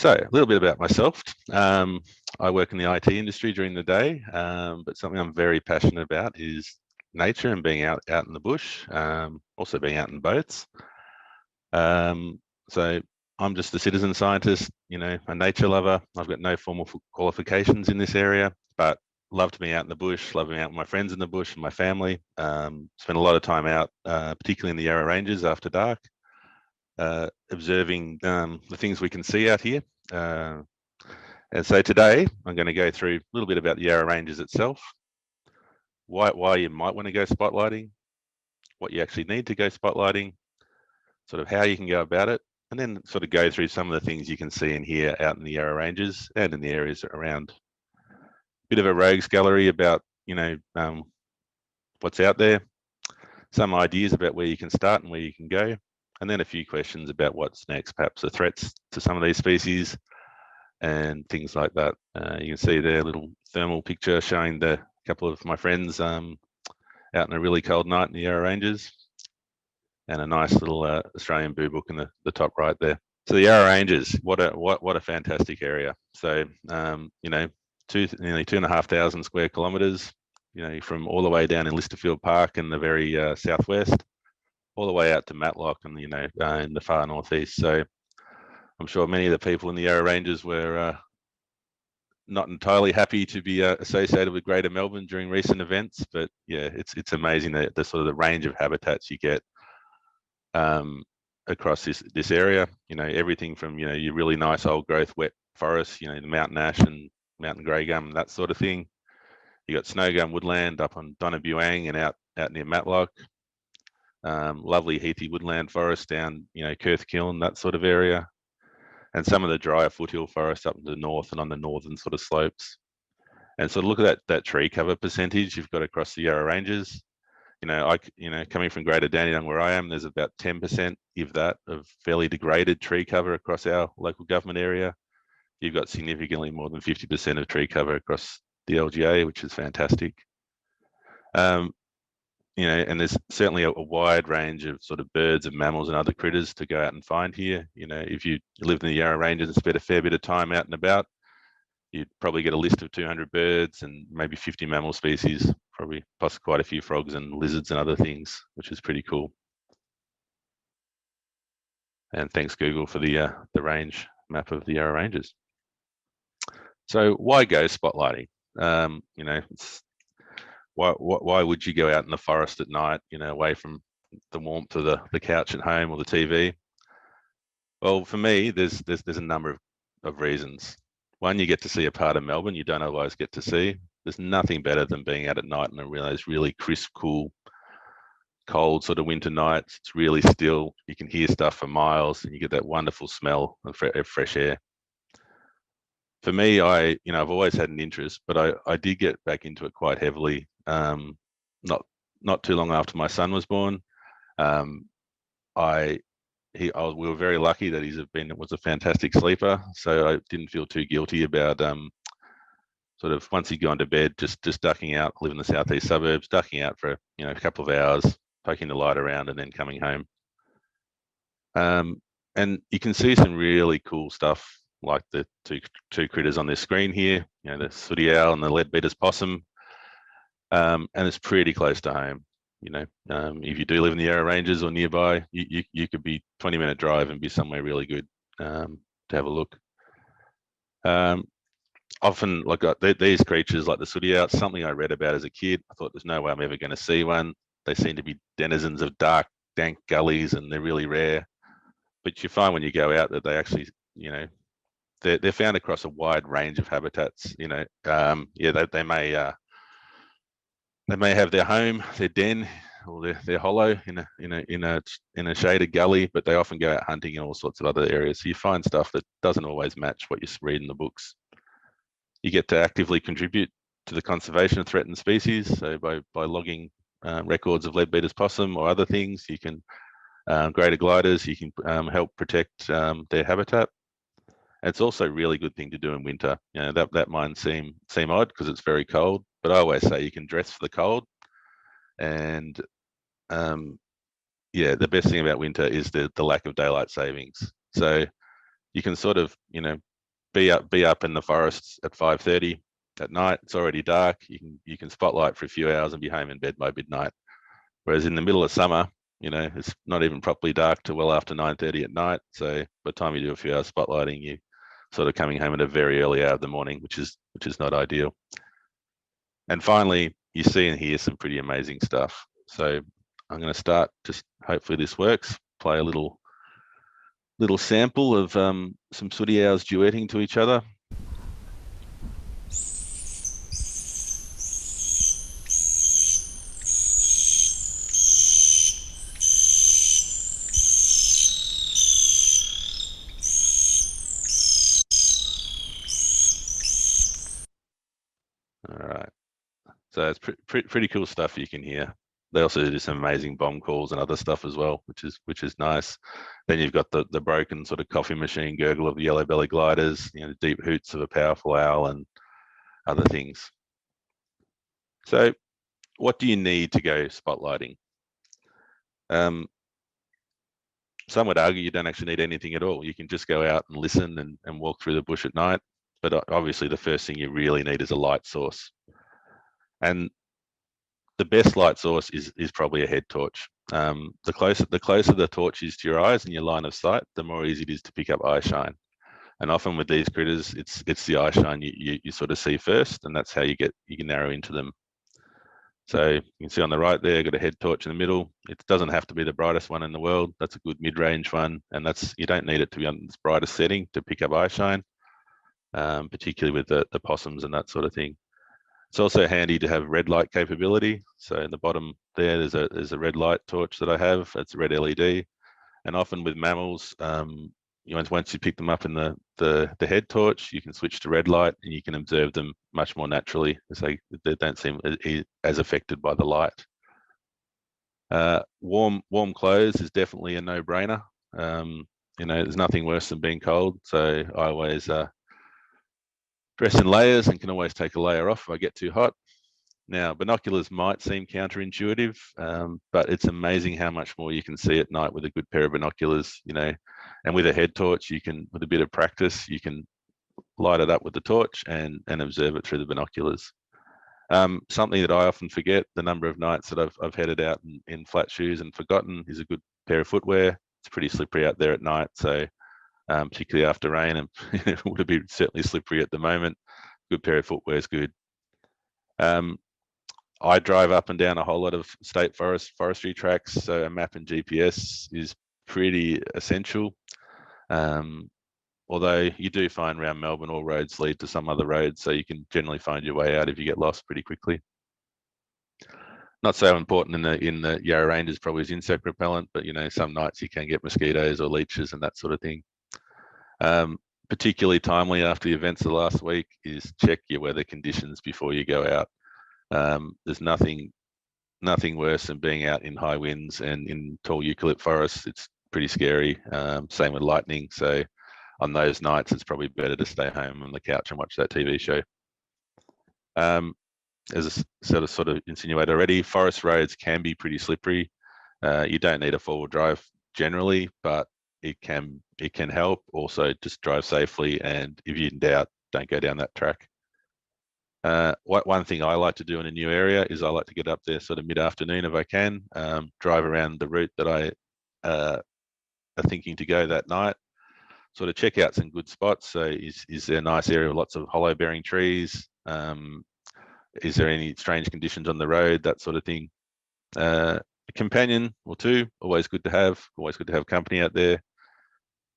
So a little bit about myself. I work in the IT industry during the day, but something I'm very passionate about is nature and being out in the bush, also being out in boats. So I'm just a citizen scientist, a nature lover. I've got no formal qualifications in this area, but love to be out in the bush, love being out with my friends in the bush and my family. Spend a lot of time out, particularly in the Yarra Ranges after dark. Observing the things we can see out here. And so today I'm going to go through a little bit about the Yarra Ranges itself, why you might want to go spotlighting, what you actually need to go spotlighting, sort of how you can go about it, and then sort of go through some of the things you can see and hear out in the Yarra Ranges and in the areas around. Bit of a rogues gallery about, what's out there, some ideas about where you can start and where you can go, and then a few questions about what's next, perhaps the threats to some of these species and things like that. You can see there a little thermal picture showing a couple of my friends out in a really cold night in the Yarra Ranges, and a nice little Australian boo book in the top right there. So the Yarra Ranges, what a fantastic area. So nearly 2,500 square kilometres. From all the way down in Listerfield Park in the very southwest, all the way out to Matlock and in the far northeast. So I'm sure many of the people in the Yarra Ranges were not entirely happy to be associated with Greater Melbourne during recent events, but yeah, it's amazing the sort of the range of habitats you get across this area. Everything from your really nice old growth wet forests, the mountain ash and mountain grey gum, that sort of thing. You got snow gum woodland up on Donabuang and out near Matlock. Lovely heathy woodland forest down Kirthkiln, that sort of area, and some of the drier foothill forest up to the north and on the northern sort of slopes. And so look at that tree cover percentage you've got across the Yarra Ranges. Coming from Greater Dandenong where I am, there's about 10%, if that, of fairly degraded tree cover across our local government area. You've got significantly more than 50% of tree cover across the LGA, which is fantastic. And there's certainly a wide range of sort of birds and mammals and other critters to go out and find here. If you live in the Yarra Ranges and spend a fair bit of time out and about, you'd probably get a list of 200 birds and maybe 50 mammal species, probably plus quite a few frogs and lizards and other things, which is pretty cool. And thanks Google for the range map of the Yarra Ranges. So why go spotlighting? Why would you go out in the forest at night, away from the warmth of the couch at home or the TV? Well, for me, there's a number of reasons. One, you get to see a part of Melbourne you don't otherwise get to see. There's nothing better than being out at night in those really crisp, cool, cold sort of winter nights. It's really still. You can hear stuff for miles, and you get that wonderful smell of fresh air. For me, I've always had an interest, but I did get back into it quite heavily. Not too long after my son was born. We were very lucky that was a fantastic sleeper, so I didn't feel too guilty about sort of once he'd gone to bed, just ducking out. Live in the southeast suburbs, ducking out for a couple of hours, poking the light around, and then coming home. And you can see some really cool stuff, like the two critters on this screen here, the sooty owl and the leadbeater's possum, and it's pretty close to home. If you do live in the Yarra Ranges or nearby, you could be 20-minute drive and be somewhere really good to have a look. Often, like these creatures, like the sooty owl, something I read about as a kid. I thought there's no way I'm ever going to see one. They seem to be denizens of dark, dank gullies, and they're really rare. But you find when you go out that they actually, they're found across a wide range of habitats. They may have their home, their den, or their hollow in a shaded gully, but they often go out hunting in all sorts of other areas. So you find stuff that doesn't always match what you read in the books. You get to actively contribute to the conservation of threatened species. So by logging records of leadbeater's possum or other things, you can greater gliders, you can help protect their habitat. It's also a really good thing to do in winter. That might seem odd because it's very cold, but I always say you can dress for the cold. And the best thing about winter is the lack of daylight savings. So you can sort of be up in the forests at 5:30 at night. It's already dark. You can spotlight for a few hours and be home in bed by midnight. Whereas in the middle of summer, it's not even properly dark till well after 9:30 at night. So by the time you do a few hours spotlighting, you sort of coming home at a very early hour of the morning, which is not ideal. And finally, you see and hear some pretty amazing stuff. So I'm going to start, just hopefully this works, play a little sample of some sooty owls duetting to each other. All right. So it's pretty cool stuff you can hear. They also do some amazing bomb calls and other stuff as well, which is nice. Then you've got the broken sort of coffee machine gurgle of the yellow belly gliders, the deep hoots of a powerful owl and other things. So what do you need to go spotlighting? Some would argue you don't actually need anything at all. You can just go out and listen and walk through the bush at night. But obviously the first thing you really need is a light source. And the best light source is probably a head torch. The closer the torch is to your eyes and your line of sight, the more easy it is to pick up eye shine. And often with these critters, it's the eye shine you sort of see first, and that's how you can narrow into them. So you can see on the right there, got a head torch in the middle. It doesn't have to be the brightest one in the world. That's a good mid-range one, and you don't need it to be on its brightest setting to pick up eye shine, particularly with the possums and that sort of thing. It's also handy to have red light capability. So in the bottom there's a red light torch that I have. It's a red LED, and often with mammals, once you pick them up in the head torch, you can switch to red light and you can observe them much more naturally, as they don't seem as affected by the light. Warm clothes is definitely a no-brainer. There's nothing worse than being cold, so I always dress in layers and can always take a layer off if I get too hot. Now, binoculars might seem counterintuitive, but it's amazing how much more you can see at night with a good pair of binoculars, and with a head torch, with a bit of practice, you can light it up with the torch and observe it through the binoculars. Something that I often forget, the number of nights that I've headed out in flat shoes and forgotten, is a good pair of footwear. It's pretty slippery out there at night, so particularly after rain, and it would be certainly slippery at the moment. Good pair of footwear is good. I drive up and down a whole lot of state forestry tracks, so a map and GPS is pretty essential. Although you do find around Melbourne all roads lead to some other roads, so you can generally find your way out if you get lost pretty quickly. Not so important in the Yarra Ranges probably is insect repellent, but some nights you can get mosquitoes or leeches and that sort of thing. Particularly timely after the events of the last week is check your weather conditions before you go out. There's nothing worse than being out in high winds and in tall eucalypt forests. It's pretty scary. Same with lightning. So on those nights, it's probably better to stay home on the couch and watch that TV show. As I sort of insinuated already, forest roads can be pretty slippery. You don't need a four-wheel drive generally, but it can help. Also, just drive safely, and if you're in doubt, don't go down that track. One thing I like to do in a new area is I like to get up there sort of mid-afternoon if I can, drive around the route that I are thinking to go that night, sort of check out some good spots. So is there a nice area with lots of hollow-bearing trees? Is there any strange conditions on the road? That sort of thing. A companion or two, always good to have. Always good to have company out there.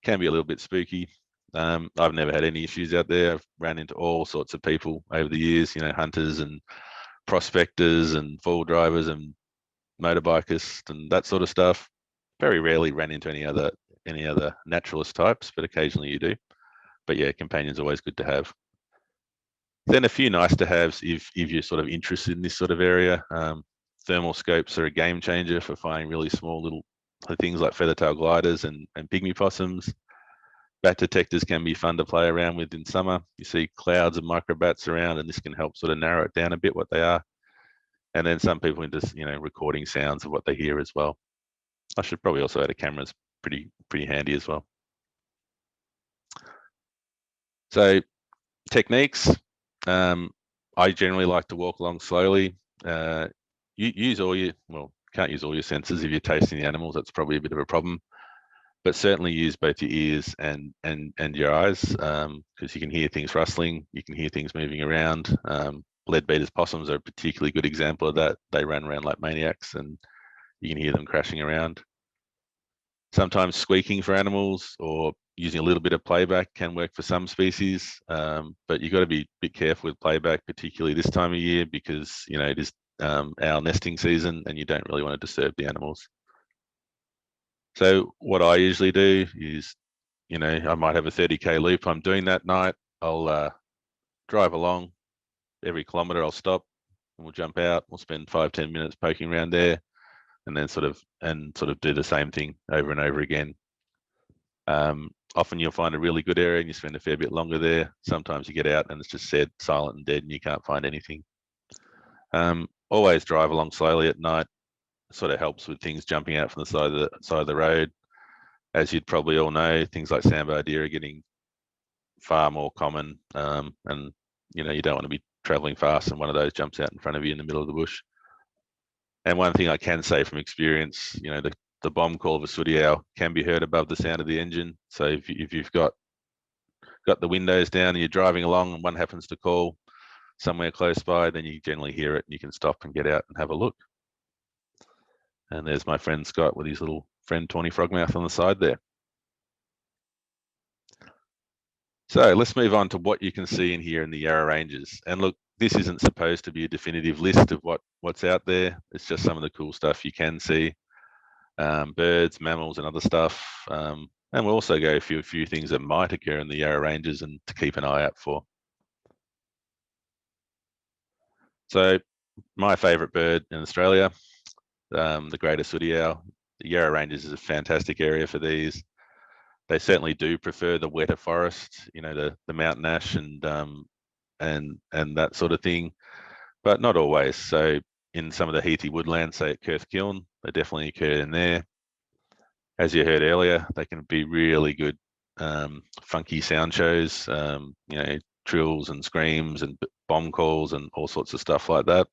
Can be a little bit spooky. I've never had any issues out there. I've ran into all sorts of people over the years, hunters and prospectors and four-wheel drivers and motorbikers and that sort of stuff. Very rarely ran into any other naturalist types, but occasionally you do. But yeah, companion's always good to have. Then a few nice to haves if you're sort of interested in this sort of area. Thermal scopes are a game changer for finding really small little things like feather-tailed gliders and pygmy possums. Bat detectors can be fun to play around with in summer. You see clouds of microbats around, and this can help sort of narrow it down a bit what they are. And then some people into recording sounds of what they hear as well. I should probably also add a camera's pretty handy as well. So techniques, I generally like to walk along slowly. You use all your, well, can't use all your senses if you're tasting the animals. That's probably a bit of a problem. But certainly use both your ears and your eyes, because you can hear things rustling, you can hear things moving around. Leadbeater's possums are a particularly good example of that. They run around like maniacs, and you can hear them crashing around. Sometimes squeaking for animals or using a little bit of playback can work for some species, but you've got to be a bit careful with playback, particularly this time of year, because it is owl nesting season, and you don't really want to disturb the animals. So what I usually do is, I might have a 30k loop I'm doing that night. I'll drive along. Every kilometre I'll stop and we'll jump out. We'll spend 5-10 minutes poking around there, and then sort of do the same thing over and over again. Often you'll find a really good area and you spend a fair bit longer there. Sometimes you get out and it's just dead, silent and dead, and you can't find anything. Always drive along slowly at night. Sort of helps with things jumping out from the side of the road. As you'd probably all know, things like sambar deer are getting far more common, and you don't want to be traveling fast and one of those jumps out in front of you in the middle of the bush. And one thing I can say from experience, the bomb call of a sooty owl can be heard above the sound of the engine. So if you've got the windows down and you're driving along and one happens to call somewhere close by, then you generally hear it and you can stop and get out and have a look. And there's my friend Scott with his little friend tawny frogmouth on the side there. So let's move on to what you can see in here in the Yarra Ranges. And look, this isn't supposed to be a definitive list of what's out there. It's just some of the cool stuff you can see. Birds, mammals, and other stuff. And we'll also go through a few things that might occur in the Yarra Ranges and to keep an eye out for. So my favourite bird in Australia, the greater sooty owl. The Yarra Ranges is a fantastic area for these. They certainly do prefer the wetter forest, the mountain ash and that sort of thing, but not always. So in some of the heathy woodlands, say at Kirthkiln, they definitely occur in there. As you heard earlier, they can be really good, funky sound shows, trills and screams and bomb calls and all sorts of stuff like that.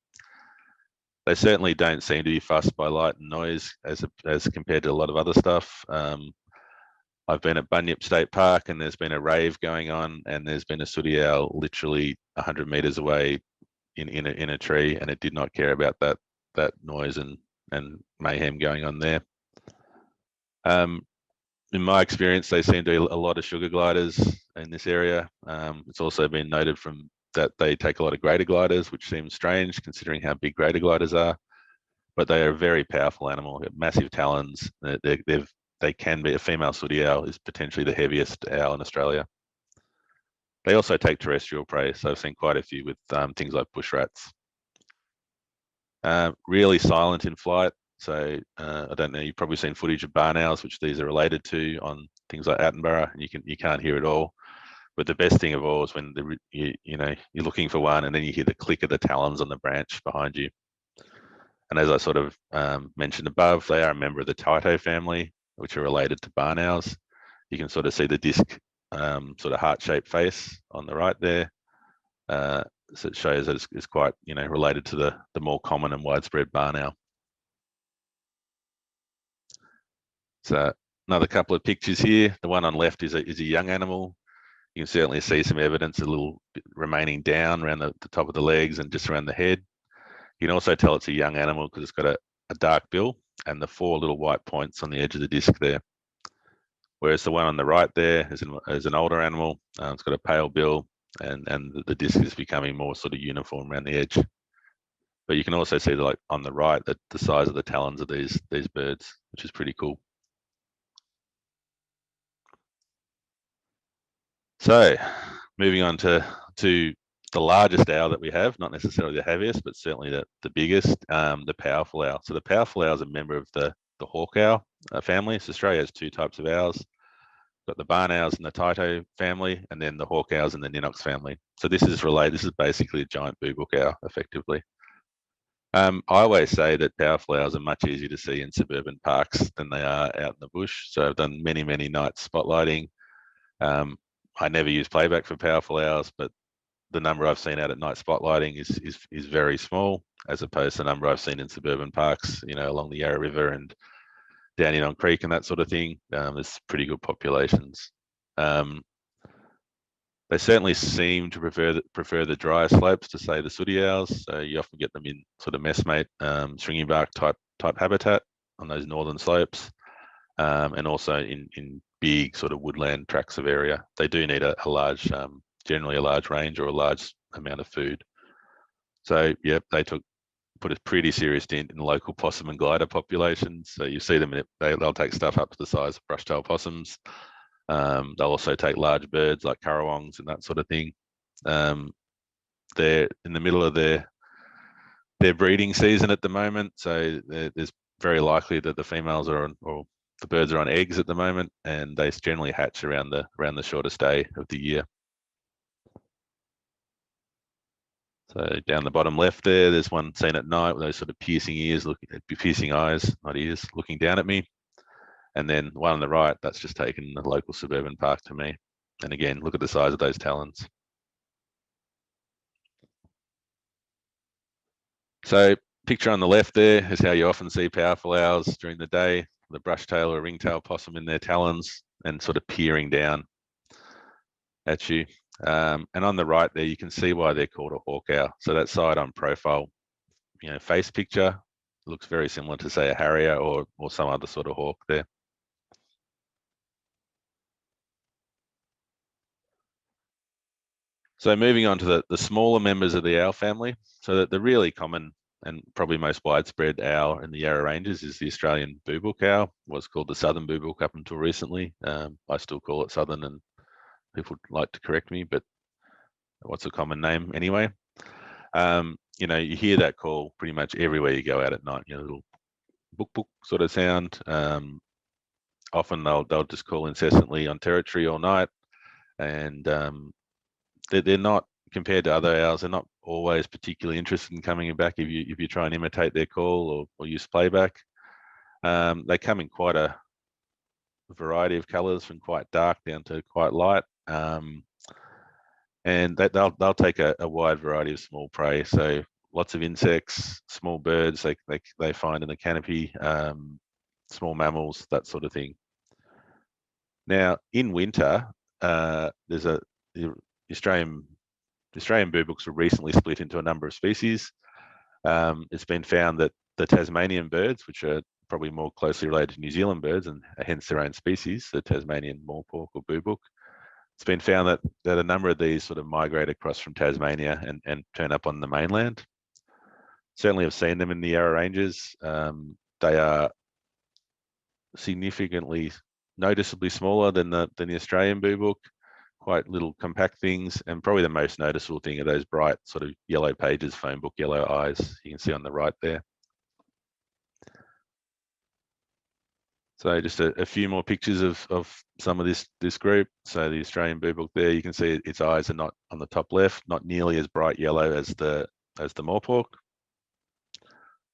They certainly don't seem to be fussed by light and noise as compared to a lot of other stuff. I've been at Bunyip State Park and there's been a rave going on, and there's been a sooty owl literally 100 meters away in a tree, and it did not care about that noise and mayhem going on there. In my experience, they seem to be a lot of sugar gliders in this area. It's also been noted from that they take a lot of greater gliders, which seems strange considering how big greater gliders are, but they are a very powerful animal. They have massive talons. They can be, a female sooty owl is potentially the heaviest owl in Australia. They also take terrestrial prey, so I've seen quite a few with things like bush rats. Really silent in flight. So I don't know, you've probably seen footage of barn owls, which these are related to on things like Attenborough, and you can't hear it all. But the best thing of all is when you're looking for one, and then you hear the click of the talons on the branch behind you. And as I sort of mentioned above, they are a member of the Tyto family, which are related to barn owls. You can sort of see the disc, sort of heart-shaped face on the right there. So it shows that it's quite, related to the more common and widespread barn owl. So another couple of pictures here. The one on left is a young animal. You can certainly see some evidence, a little bit remaining down around the top of the legs and just around the head. You can also tell it's a young animal because it's got a dark bill and the 4 little white points on the edge of the disc there. Whereas the one on the right there is an older animal. It's got a pale bill and the disc is becoming more sort of uniform around the edge. But you can also see on the right that the size of the talons of these birds, which is pretty cool. So moving on to the largest owl that we have, not necessarily the heaviest, but certainly the biggest, the powerful owl. So the powerful owl is a member of the hawk owl family. So Australia has 2 types of owls. Got the barn owls in the Tyto family, and then the hawk owls in the Ninox family. So this is related. This is basically a giant boobook owl, effectively. I always say that powerful owls are much easier to see in suburban parks than they are out in the bush. So I've done many nights spotlighting. I never use playback for powerful owls, but the number I've seen out at night spotlighting is very small, as opposed to the number I've seen in suburban parks, along the Yarra River and down in on Creek and that sort of thing. There's pretty good populations. They certainly seem to prefer the drier slopes to, say, the sooty owls. So you often get them in sort of messmate, stringy bark type habitat on those northern slopes, and also in big sort of woodland tracts of area. They do need a large, generally a large range or a large amount of food. So yeah, they put a pretty serious dent in the local possum and glider populations. So you see them, they'll take stuff up to the size of brush-tailed possums. They'll also take large birds like currawongs and that sort of thing. They're in the middle of their breeding season at the moment, so there's very likely that the females are on, or the birds are on eggs at the moment, and they generally hatch around the shortest day of the year. So down the bottom left there's one seen at night with those sort of piercing eyes, not ears, looking down at me. And then one on the right, that's just taken the local suburban park to me. And again, look at the size of those talons. So picture on the left there is how you often see powerful owls during the day, the brush-tail or ringtail possum in their talons and sort of peering down at you. And on the right there, you can see why they're called a hawk owl. So that side on profile, face picture looks very similar to, say, a harrier or some other sort of hawk there. So moving on to the smaller members of the owl family. So that the really common and probably most widespread owl in the Yarra Ranges is the Australian boobook owl. Was called the southern boobook up until recently. I still call it southern, and people like to correct me, but what's a common name anyway? You hear that call pretty much everywhere you go out at night. Little book sort of sound. Often they'll just call incessantly on territory all night, and they're not, compared to other owls, they're not always particularly interested in coming back if you try and imitate their call or use playback. They come in quite a variety of colours, from quite dark down to quite light, and they'll take a wide variety of small prey. So lots of insects, small birds they find in the canopy, small mammals, that sort of thing. Now in winter, there's the Australian boobooks were recently split into a number of species. It's been found that the Tasmanian birds, which are probably more closely related to New Zealand birds and hence their own species, the Tasmanian moorpork or boobook, it's been found that a number of these sort of migrate across from Tasmania and turn up on the mainland. Certainly have seen them in the Yarra Ranges. They are significantly, noticeably smaller than the Australian boobook, quite little compact things, and probably the most noticeable thing are those bright sort of yellow pages, phone book yellow eyes you can see on the right there. So just a few more pictures of some of this group. So the Australian boobook there, you can see its eyes are not on the top left, not nearly as bright yellow as the moorpork.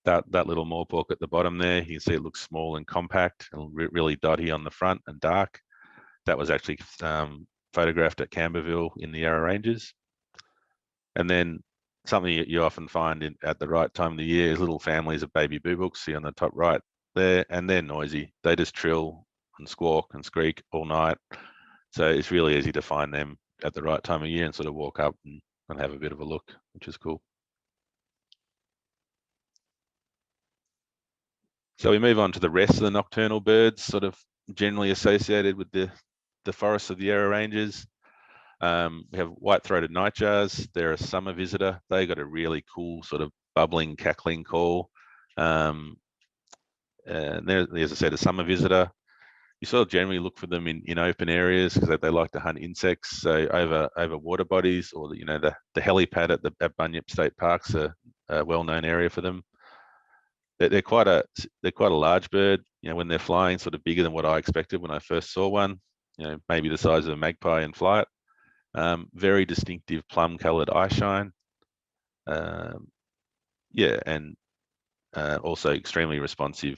That little moorpork at the bottom there, you can see it looks small and compact and really dotty on the front and dark. That was actually photographed at Camberville in the Yarra Ranges. And then something you often find at the right time of the year is little families of baby boobooks, see on the top right there, and they're noisy. They just trill and squawk and squeak all night. So it's really easy to find them at the right time of year and sort of walk up and have a bit of a look, which is cool. So we move on to the rest of the nocturnal birds, sort of generally associated with the forests of the Yarra Ranges. We have white-throated nightjars. They're a summer visitor. They got a really cool sort of bubbling, cackling call. And as I said, a summer visitor. You sort of generally look for them in open areas because they like to hunt insects. So over water bodies, or the helipad at Bunyip State Park's a well-known area for them. They're quite a large bird. When they're flying, sort of bigger than what I expected when I first saw one. Maybe the size of a magpie in flight. Very distinctive plum-coloured eye shine. And also extremely responsive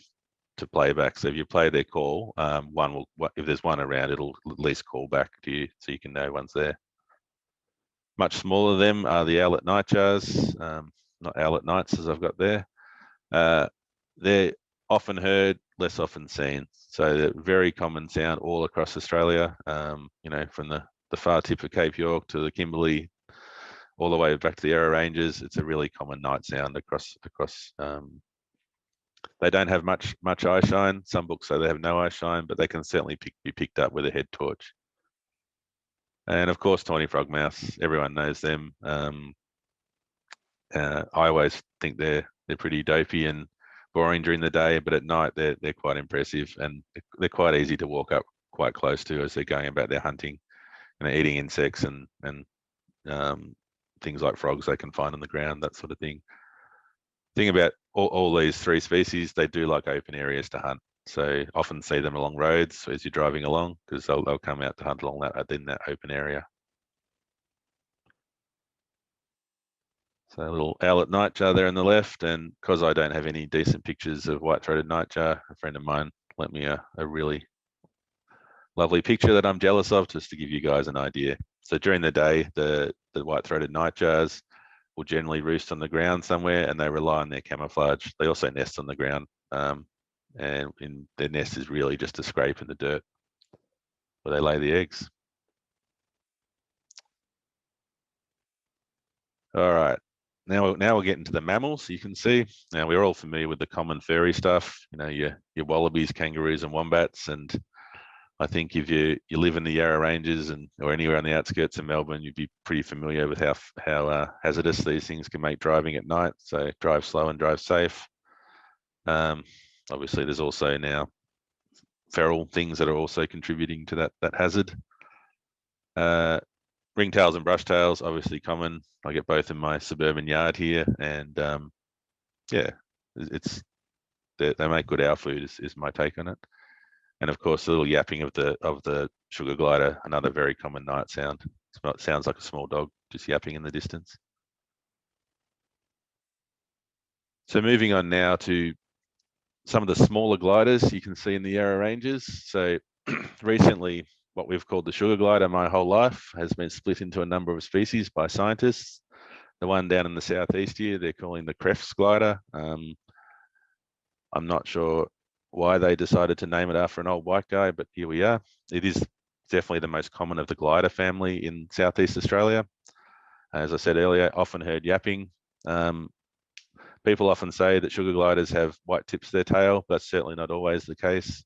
to play back. So if you play their call, one will, if there's one around, it'll at least call back to you, so you can know one's there. Much smaller than them are the owlet nightjars, not owlet nights as I've got there. They're often heard, less often seen. So they're very common sound all across Australia. You know, from the far tip of Cape York to the Kimberley, all the way back to the Yarra Ranges. It's a really common night sound across. They don't have much eye shine. Some books say they have no eye shine, but they can certainly be picked up with a head torch. And of course, tawny frogmouths. Everyone knows them. I always think they're pretty dopey and boring during the day, but at night they're quite impressive, and they're quite easy to walk up quite close to as they're going about their hunting, and they're eating insects and things like frogs they can find on the ground, that sort of thing. Thing about all these three species, they do like open areas to hunt. So often see them along roads as you're driving along, because they'll come out to hunt along that in that open area. So a little owlet nightjar there on the left, and because I don't have any decent pictures of white-throated nightjar, a friend of mine lent me a really lovely picture that I'm jealous of, just to give you guys an idea. So during the day, the white-throated nightjars will generally roost on the ground somewhere, and they rely on their camouflage. They also nest on the ground, and their nest is really just a scrape in the dirt where they lay the eggs. All right. Now we're getting to the mammals. You can see now we're all familiar with the common furry stuff. You know, your wallabies, kangaroos, and wombats. And I think if you live in the Yarra Ranges or anywhere on the outskirts of Melbourne, you'd be pretty familiar with how hazardous these things can make driving at night. So drive slow and drive safe. Obviously, there's also now feral things that are also contributing to that hazard. Ringtails and brushtails, obviously common. I get both in my suburban yard here, and yeah, they make good owl food. Is my take on it. And of course, the little yapping of the sugar glider, another very common night sound. It sounds like a small dog just yapping in the distance. So moving on now to some of the smaller gliders you can see in the Yarra Ranges. So recently, what we've called the sugar glider my whole life has been split into a number of species by scientists. The one down in the southeast here, they're calling the Crefts glider. I'm not sure why they decided to name it after an old white guy, but here we are. It is definitely the most common of the glider family in Southeast Australia. As I said earlier, often heard yapping. People often say that sugar gliders have white tips to their tail. That's certainly not always the case.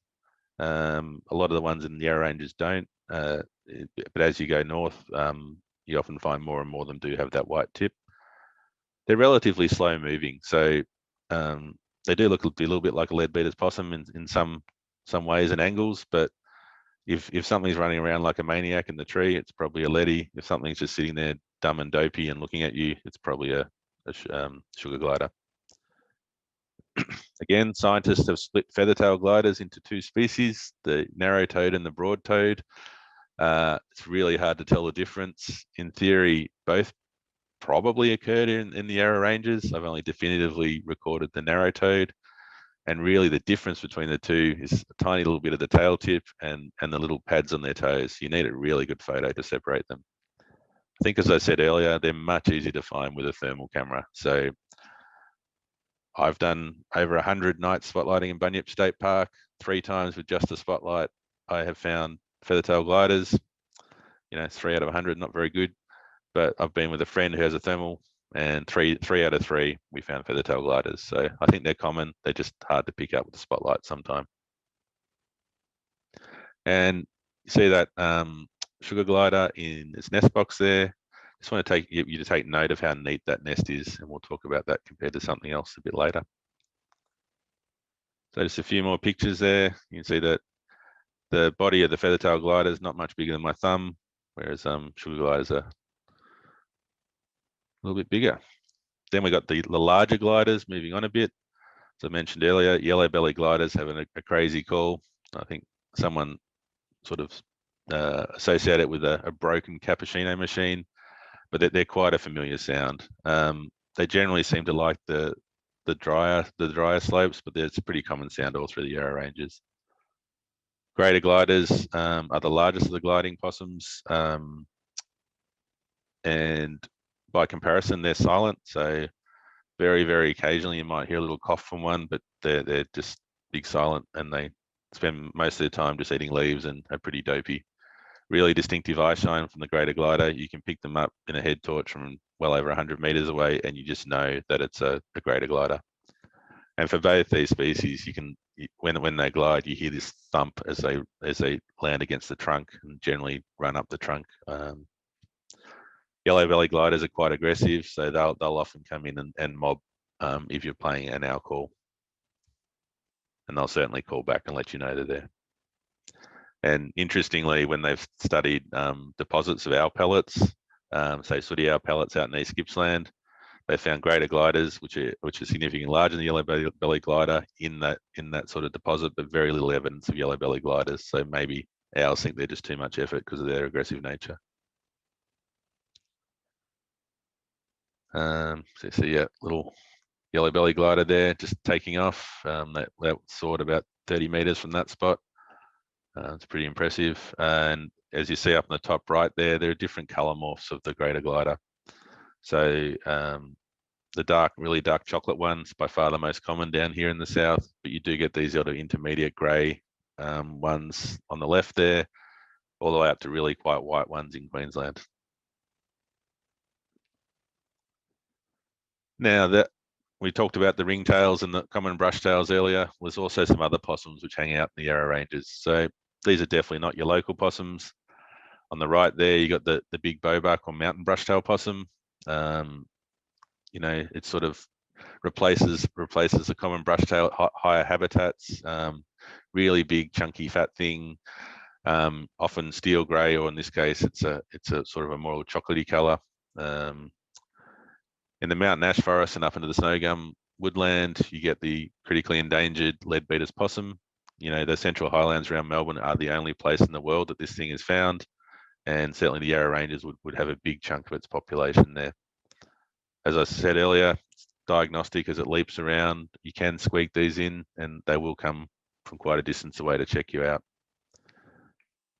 A lot of the ones in the Yarra Ranges don't, but as you go north, you often find more and more of them do have that white tip. They're relatively slow moving, so they do look a little bit like a leadbeater's possum in some ways and angles, but if something's running around like a maniac in the tree, it's probably a leadie. If something's just sitting there dumb and dopey and looking at you, it's probably a sugar glider. Again, scientists have split feathertail gliders into two species, the narrow-toed and the broad-toed. It's really hard to tell the difference. In theory, both probably occurred in the Yarra Ranges. I've only definitively recorded the narrow-toed, and really the difference between the two is a tiny little bit of the tail tip and the little pads on their toes. You need a really good photo to separate them. I think, as I said earlier, they're much easier to find with a thermal camera. So I've done over 100 nights spotlighting in Bunyip State Park, 3 times with just a spotlight. I have found feathertail gliders, 3 out of 100, not very good. But I've been with a friend who has a thermal, and three out of 3, we found feathertail gliders. So I think they're common. They're just hard to pick up with the spotlight sometime. And you see that sugar glider in its nest box there. Just want to take you to take note of how neat that nest is, and we'll talk about that compared to something else a bit later. So just a few more pictures there. You can see that the body of the feathertail glider is not much bigger than my thumb, whereas sugar gliders are a little bit bigger. Then we got the larger gliders. Moving on a bit, as I mentioned earlier, yellow belly gliders have a crazy call. I think someone sort of associated it with a broken cappuccino machine, but they're quite a familiar sound. They generally seem to like the the drier slopes, but it's a pretty common sound all through the Yarra ranges. Greater gliders are the largest of the gliding possums, and by comparison, they're silent. So very occasionally you might hear a little cough from one, but they're just big silent, and they spend most of their time just eating leaves and are pretty dopey. Really distinctive eye shine from the greater glider. You can pick them up in a head torch from well over 100 meters away, and you just know that it's a greater glider. And for both these species, when they glide, you hear this thump as they land against the trunk and generally run up the trunk. Yellow belly gliders are quite aggressive, so they'll often come in and mob if you're playing an owl call, and they'll certainly call back and let you know they're there. And interestingly, when they've studied deposits of owl pellets, say sooty owl pellets out in East Gippsland, they found greater gliders, which are significantly larger than the yellow belly glider in that sort of deposit, but very little evidence of yellow belly gliders. So maybe owls think they're just too much effort because of their aggressive nature. So yeah, little yellow belly glider there, just taking off. That soared about 30 meters from that spot. It's pretty impressive. And as you see up in the top right there are different color morphs of the greater glider. So the really dark chocolate ones, by far the most common down here in the south, but you do get these sort of intermediate grey ones on the left there, all the way up to really quite white ones in Queensland. Now that we talked about the ringtails and the common brushtails earlier, there's also some other possums which hang out in the Yarra ranges. So these are definitely not your local possums. On the right there, you got the big bowbuck or mountain brushtail possum. You know, it sort of replaces the common brushtail at higher habitats. Really big, chunky, fat thing. Often steel grey, or in this case, it's a sort of a more chocolatey colour. In the mountain ash forest and up into the snow gum woodland, you get the critically endangered leadbeater's possum. You know, the Central Highlands around Melbourne are the only place in the world that this thing is found, and certainly the Yarra ranges would have a big chunk of its population there. As I said earlier, it's diagnostic as it leaps around. You can squeak these in, and they will come from quite a distance away to check you out.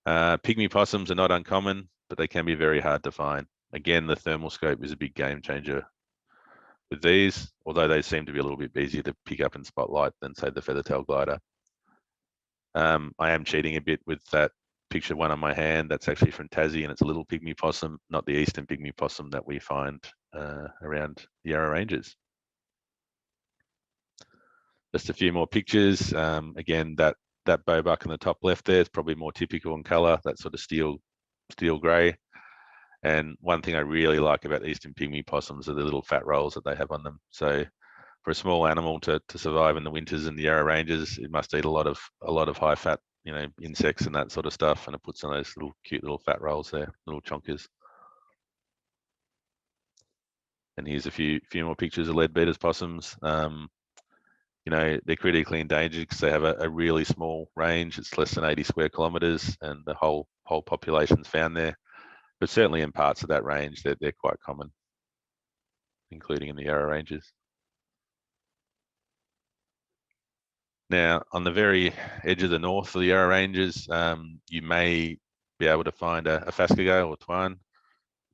Pygmy possums are not uncommon, but they can be very hard to find. Again, the thermal scope is a big game changer with these, although they seem to be a little bit easier to pick up and spotlight than, say, the feathertail glider. I am cheating a bit with that picture one on my hand. That's actually from Tassie, and it's a little pygmy possum, not the eastern pygmy possum that we find around the Yarra ranges. Just a few more pictures. Again, that bowbuck in the top left there is probably more typical in colour, that sort of steel grey. And one thing I really like about eastern pygmy possums are the little fat rolls that they have on them. So for a small animal to survive in the winters in the Yarra ranges, it must eat a lot of high fat, you know, insects and that sort of stuff, and it puts on those cute little fat rolls there, little chonkers. And here's a few more pictures of leadbeater's possums. You know, they're critically endangered because they have a really small range. It's less than 80 square kilometres, and the whole population's found there. But certainly in parts of that range, they're quite common, including in the Yarra ranges. Now, on the very edge of the north of the Yarra ranges, you may be able to find a phascogale or twine.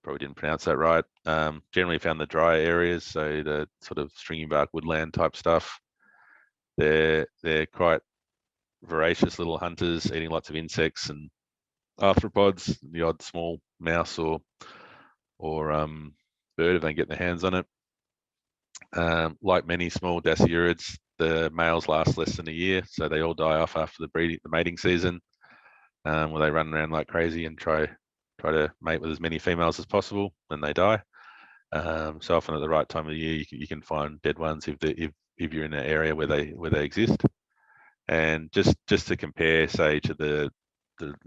Probably didn't pronounce that right. Generally found the drier areas, so the sort of stringy bark woodland type stuff. They're quite voracious little hunters, eating lots of insects and arthropods, the odd small mouse or bird if they can get their hands on it. Like many small dasyurids, the males last less than a year, so they all die off after the mating season, where they run around like crazy and try to mate with as many females as possible, and they die. So often at the right time of the year, you can find dead ones if you're in an area where they exist. And just to compare, say, to the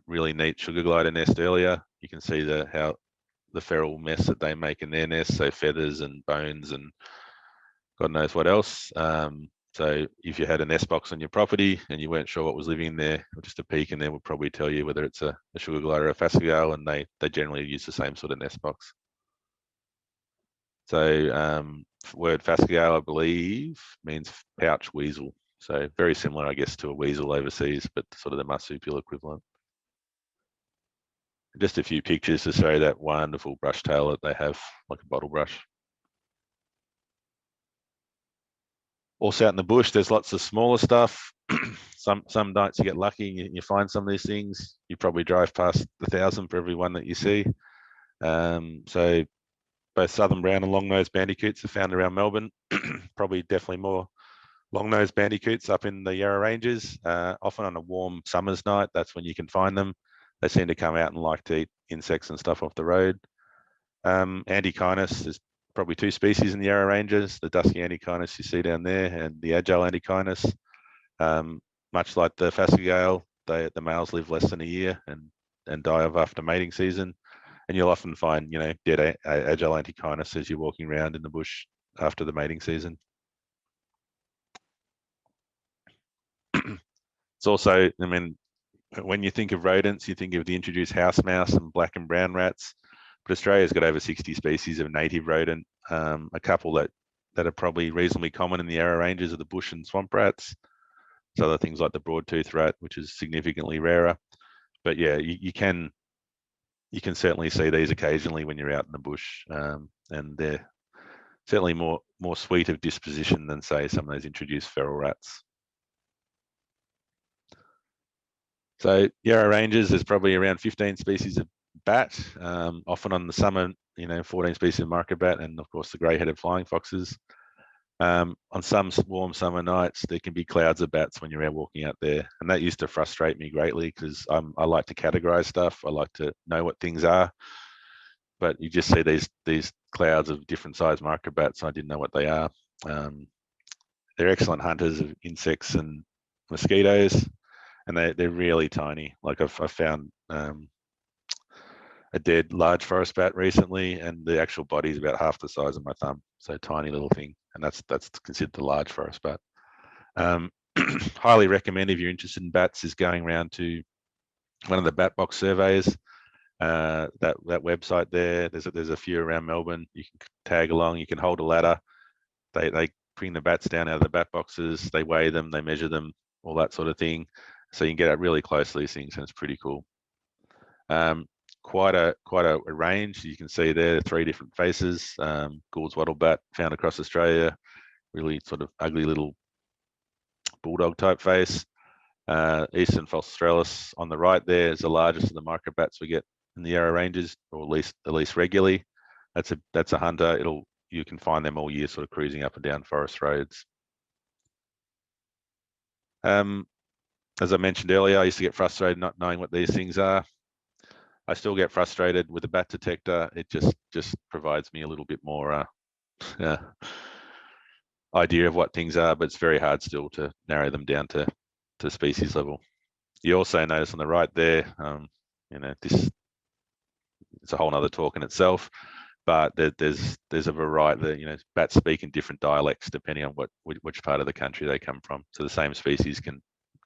really neat sugar glider nest earlier, you can see how the feral mess that they make in their nest, so feathers and bones and God knows what else. So if you had a nest box on your property and you weren't sure what was living in there, just a peek in there would probably tell you whether it's a sugar glider or a phascogale, and they generally use the same sort of nest box. So word phascogale, I believe, means pouch weasel. So very similar, I guess, to a weasel overseas, but sort of the marsupial equivalent. Just a few pictures to show that wonderful brush tail that they have, like a bottle brush. Also out in the bush, there's lots of smaller stuff. some nights you get lucky and you find some of these things. You probably drive past 1,000 for every one that you see. So both southern brown and long-nosed bandicoots are found around Melbourne. Probably definitely more long-nosed bandicoots up in the Yarra Ranges. Often on a warm summer's night, that's when you can find them. They seem to come out and like to eat insects and stuff off the road. Antechinus, there's probably 2 species in the Yarra Ranges, the dusky antechinus you see down there and the agile antechinus. Much like the phascogale, the males live less than a year and die off after mating season. And you'll often find, dead agile antechinus as you're walking around in the bush after the mating season. It's also, when you think of rodents, you think of the introduced house mouse and black and brown rats, but Australia's got over 60 species of native rodent. A couple that are probably reasonably common in the Yarra Ranges are the bush and swamp rats. So other things like the broadtooth rat, which is significantly rarer. But yeah, you can certainly see these occasionally when you're out in the bush, and they're certainly more sweet of disposition than, say, some of those introduced feral rats. So Yarra Ranges, there's probably around 15 species of bat. Often on the summer, 14 species of market bat, and of course the grey-headed flying foxes. On some warm summer nights, there can be clouds of bats when you're out walking out there, and that used to frustrate me greatly because I like to categorize stuff. I like to know what things are, but you just see these clouds of different sized market bats. I didn't know what they are. They're excellent hunters of insects and mosquitoes, and they're really tiny. Like I've found a dead large forest bat recently, and the actual body is about half the size of my thumb. So tiny little thing, and that's considered the large forest bat. Highly recommend, if you're interested in bats, is going around to one of the bat box surveys. That website there. There's a few around Melbourne. You can tag along. You can hold a ladder. They bring the bats down out of the bat boxes. They weigh them. They measure them. All that sort of thing. So you can get up really close to these things, and it's pretty cool. Quite a range. You can see there 3 different faces. Gould's wattle bat, found across Australia. Really sort of ugly little bulldog type face. Eastern false australis on the right there is the largest of the market bats we get in the Yarra Ranges, or at least regularly. That's a hunter. You can find them all year, sort of cruising up and down forest roads. As I mentioned earlier, I used to get frustrated not knowing what these things are. I still get frustrated with the bat detector. It just provides me a little bit more idea of what things are, but it's very hard still to narrow them down to species level. You also notice on the right there, this it's a whole nother talk in itself, but there's a variety. Bats speak in different dialects depending on which part of the country they come from. So the same species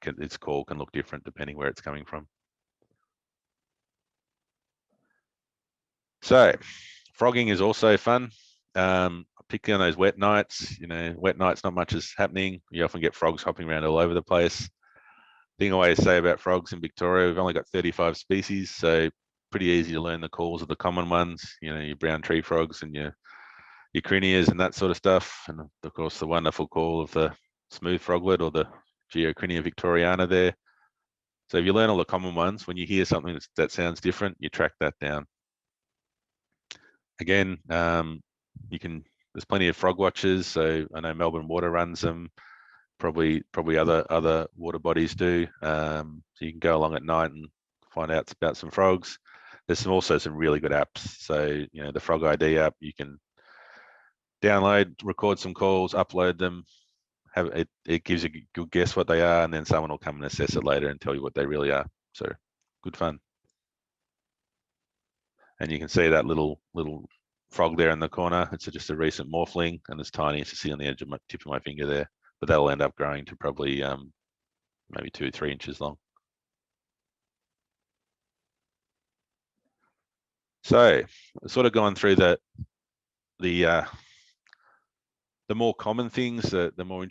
its call can look different depending where it's coming from. So frogging is also fun, particularly on those wet nights. Wet nights, not much is happening. You often get frogs hopping around all over the place. Thing I always say about frogs in Victoria, we've only got 35 species, so pretty easy to learn the calls of the common ones. Your brown tree frogs and your crinias and that sort of stuff, and of course the wonderful call of the smooth froglet or the Geocrinia victoriana there. So if you learn all the common ones, when you hear something that sounds different, you track that down. Again, there's plenty of frog watchers. So I know Melbourne Water runs them. Probably other water bodies do. So you can go along at night and find out about some frogs. There's also some really good apps. So the Frog ID app, you can download, record some calls, upload them. It gives you a good guess what they are, and then someone will come and assess it later and tell you what they really are. So good fun. And you can see that little frog there in the corner. It's just a recent morphling, and it's tiny. It's just sitting on the edge of my tip of my finger there. But that'll end up growing to probably maybe 2 or 3 inches long. So sort of going through the the more common things, the more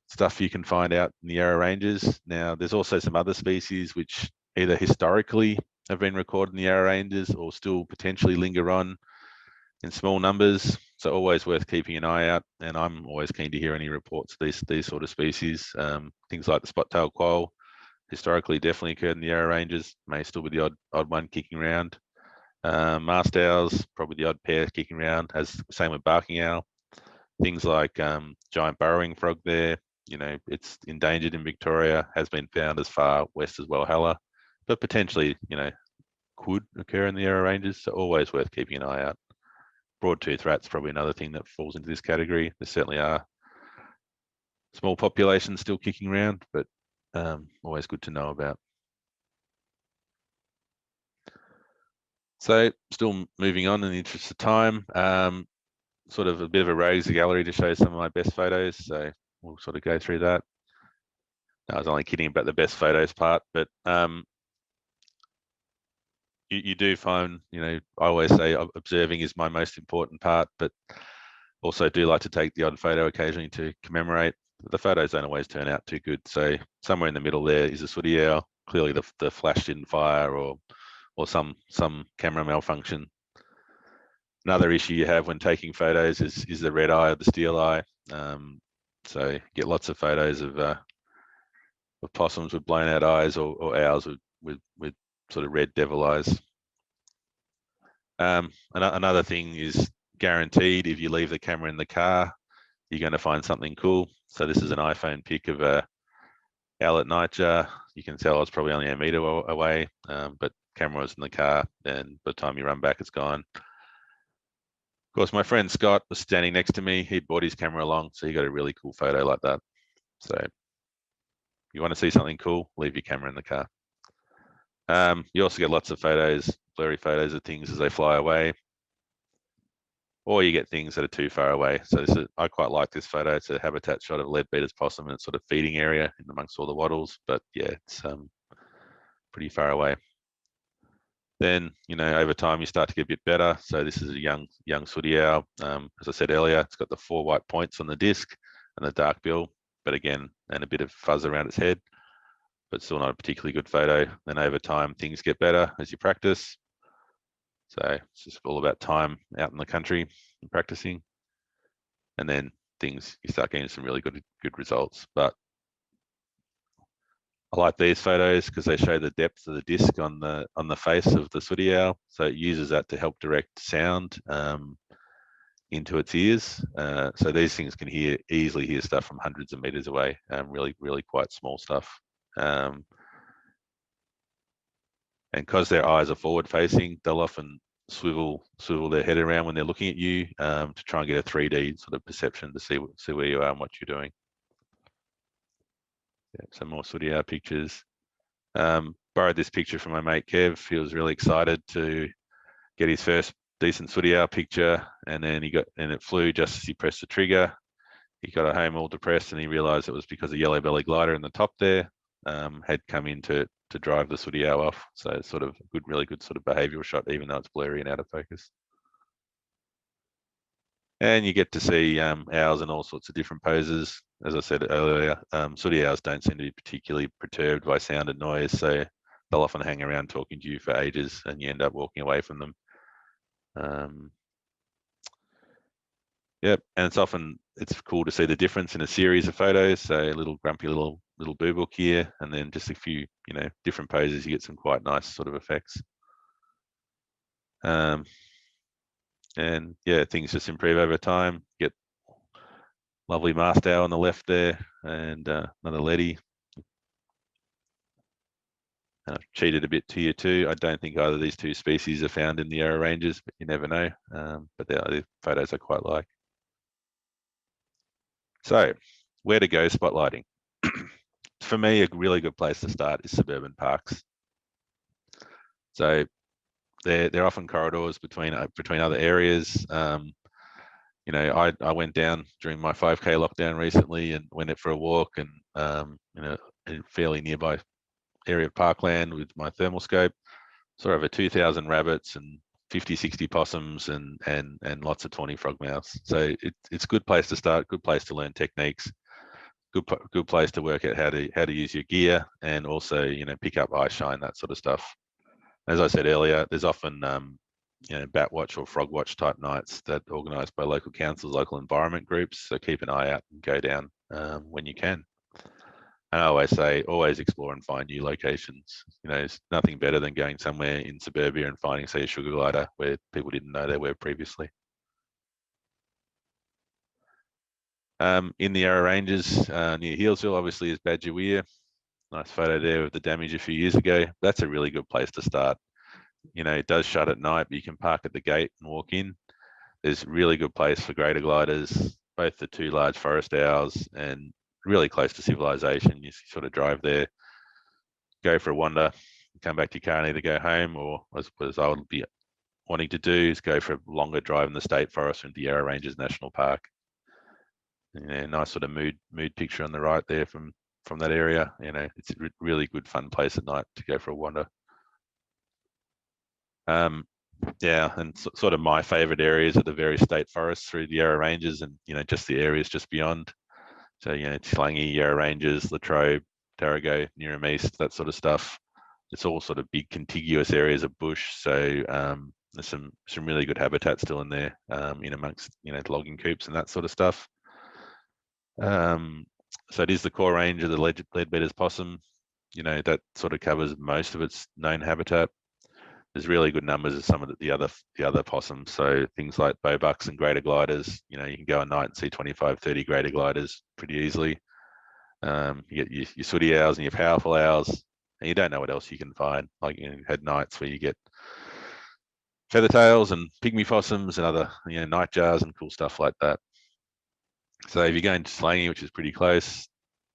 stuff you can find out in the Yarra Ranges. Now, there's also some other species which either historically have been recorded in the Yarra Ranges or still potentially linger on in small numbers. So always worth keeping an eye out. And I'm always keen to hear any reports of these sort of species. Things like the spot-tailed quail historically definitely occurred in the Yarra Ranges. May still be the odd one kicking around. Mast owls, probably the odd pair kicking around. As same with barking owl. Things like giant burrowing frog there, it's endangered in Victoria, has been found as far west as Walhalla, but potentially, could occur in the Yarra Ranges, so always worth keeping an eye out. Broad-tooth rat's probably another thing that falls into this category. There certainly are small populations still kicking around, but always good to know about. So still moving on in the interest of time, sort of a bit of a rogues gallery to show some of my best photos. So we'll sort of go through that. I was only kidding about the best photos part, but you do find, I always say observing is my most important part, but also do like to take the odd photo occasionally to commemorate. The photos don't always turn out too good. So somewhere in the middle there is a sooty owl. Clearly the flash didn't fire or some camera malfunction. Another issue you have when taking photos is the red eye or the steel eye. So you get lots of photos of possums with blown out eyes or owls with sort of red devil eyes. Another thing is guaranteed if you leave the camera in the car, you're going to find something cool. So this is an iPhone pic of a owl at nightjar. You can tell it's probably only a meter away, but camera was in the car, and by the time you run back, it's gone. Of course, my friend Scott was standing next to me. He'd brought his camera along, so he got a really cool photo like that. So if you want to see something cool, leave your camera in the car. You also get lots of photos, blurry photos of things as they fly away, or you get things that are too far away. So I quite like this photo. It's a habitat shot of a leadbeater's possum in its sort of feeding area in amongst all the wattles, but yeah, it's pretty far away. Then, over time you start to get a bit better. So this is a young sooty owl. As I said earlier, it's got the 4 white points on the disc and the dark bill, but again, and a bit of fuzz around its head, but still not a particularly good photo. Then over time, things get better as you practice. So it's just all about time out in the country and practicing. And then you start getting some really good results. But I like these photos because they show the depth of the disc on the face of the sooty owl. So it uses that to help direct sound into its ears. So these things can easily hear stuff from hundreds of meters away. Really, really quite small stuff. And because their eyes are forward facing, they'll often swivel their head around when they're looking at you to try and get a 3D sort of perception to see where you are and what you're doing. Yeah, some more sooty owl pictures. Borrowed this picture from my mate Kev. He was really excited to get his first decent sooty owl picture, and then it flew just as he pressed the trigger. He got it home all depressed, and he realised it was because a yellow belly glider in the top there had come in to drive the sooty owl off. So it's sort of a really good sort of behavioural shot, even though it's blurry and out of focus. And you get to see owls in all sorts of different poses. As I said earlier, sooty owls don't seem to be particularly perturbed by sound and noise, so they'll often hang around talking to you for ages, and you end up walking away from them. Yep, and it's cool to see the difference in a series of photos. So a little grumpy little boo book here, and then just a few different poses. You get some quite nice sort of effects. And yeah, things just improve over time. Get lovely mast owl on the left there, and another leady. I've cheated a bit to you too. I don't think either of these two species are found in the Yarra Ranges, but you never know. But the photos I quite like. So, where to go spotlighting? For me, a really good place to start is Suburban Parks. So they're often corridors between other areas. I went down during my 5K lockdown recently and went out for a walk and in a fairly nearby area of parkland with my thermal scope. Saw over 2,000 rabbits and 50, 60 possums and lots of tawny frogmouths. So it's a good place to start, good place to learn techniques, good place to work out how to use your gear, and also, you know, pick up eye shine, that sort of stuff. As I said earlier, there's often you know, bat watch or frog watch type nights that are organised by local councils, local environment groups. So keep an eye out and go down when you can. And I always say, always explore and find new locations. You know, it's nothing better than going somewhere in suburbia and finding, say, a sugar glider where people didn't know they were previously. In the Yarra Ranges near Healesville, obviously, is Badger Weir. Nice photo there of the damage a few years ago. That's a really good place to start. You know, it does shut at night, but you can park at the gate and walk in. There's a really good place for greater gliders, both the two large forest owls and really close to civilization. You sort of drive there, go for a wander, come back to your car and either go home, or as I would be wanting to do, is go for a longer drive in the state forest into Yarra Ranges National Park. You know, nice sort of mood picture on the right there from that area. You know, it's a really good fun place at night to go for a wander. Yeah, and sort of my favourite areas are the various state forests through the Yarra Ranges, and, you know, just the areas just beyond. So, you know, Slangy, Yarra Ranges, Latrobe, Tarago, Nearham East, that sort of stuff. It's all sort of big contiguous areas of bush. So there's some really good habitat still in there, in amongst, you know, logging coops and that sort of stuff. So it is the core range of the Leadbeater's possum. You know, that sort of covers most of its known habitat. There's really good numbers of some of the other possums. So things like bowbucks and greater gliders. You know, you can go at night and see 25, 30 greater gliders pretty easily. You get your sooty owls and your powerful owls, and you don't know what else you can find. Like, you know, had nights where you get feathertails and pygmy possums and other, you know, nightjars and cool stuff like that. So if you're going to Slangy, which is pretty close,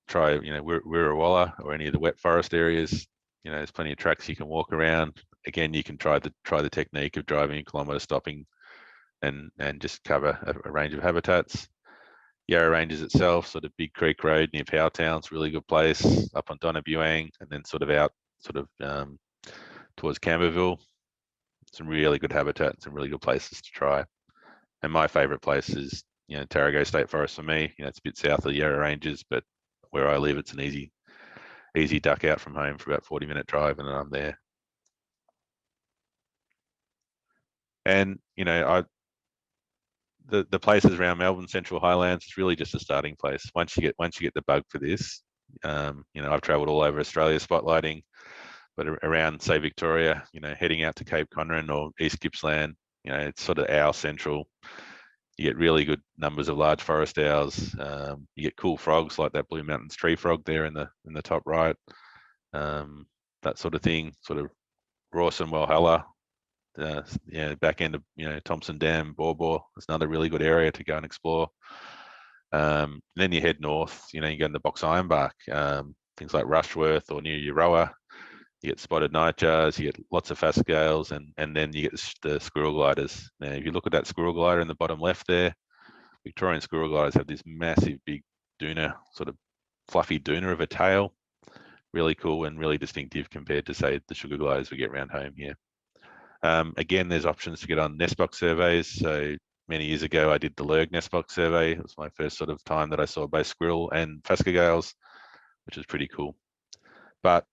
try, you know, Wirrawalla or any of the wet forest areas. You know, there's plenty of tracks you can walk around. Again, you can try the technique of driving a kilometre, stopping, and just cover a range of habitats. Yarra Ranges itself, sort of Big Creek Road near Powtown's really good place, up on Donabuang, and then sort of out towards Camberville. Some really good habitat, some really good places to try. And my favourite place is, you know, Tarago State Forest for me. You know, it's a bit south of the Yarra Ranges, but where I live, it's an easy duck out from home for about 40-minute drive, and then I'm there. And, you know, the places around Melbourne, Central Highlands, it's really just a starting place. Once you get the bug for this, you know, I've travelled all over Australia spotlighting, but around, say, Victoria, you know, heading out to Cape Conran or East Gippsland, you know, it's sort of owl central. You get really good numbers of large forest owls. You get cool frogs like that Blue Mountains tree frog there in the top right. That sort of thing. Sort of Rawson, Walhalla, back end of, you know, Thompson Dam, Bawbaw. It's another really good area to go and explore. Then you head north. You know, you go into Box Ironbark, things like Rushworth or near Euroa. You get spotted nightjars, you get lots of phascales, and then you get the squirrel gliders. Now, if you look at that squirrel glider in the bottom left there, Victorian squirrel gliders have this massive, big doona, sort of fluffy doona of a tail. Really cool and really distinctive compared to, say, the sugar gliders we get around home here. Again, there's options to get on nest box surveys. So many years ago, I did the Lurg nest box survey. It was my first sort of time that I saw both squirrel and phascogales, which was pretty cool. But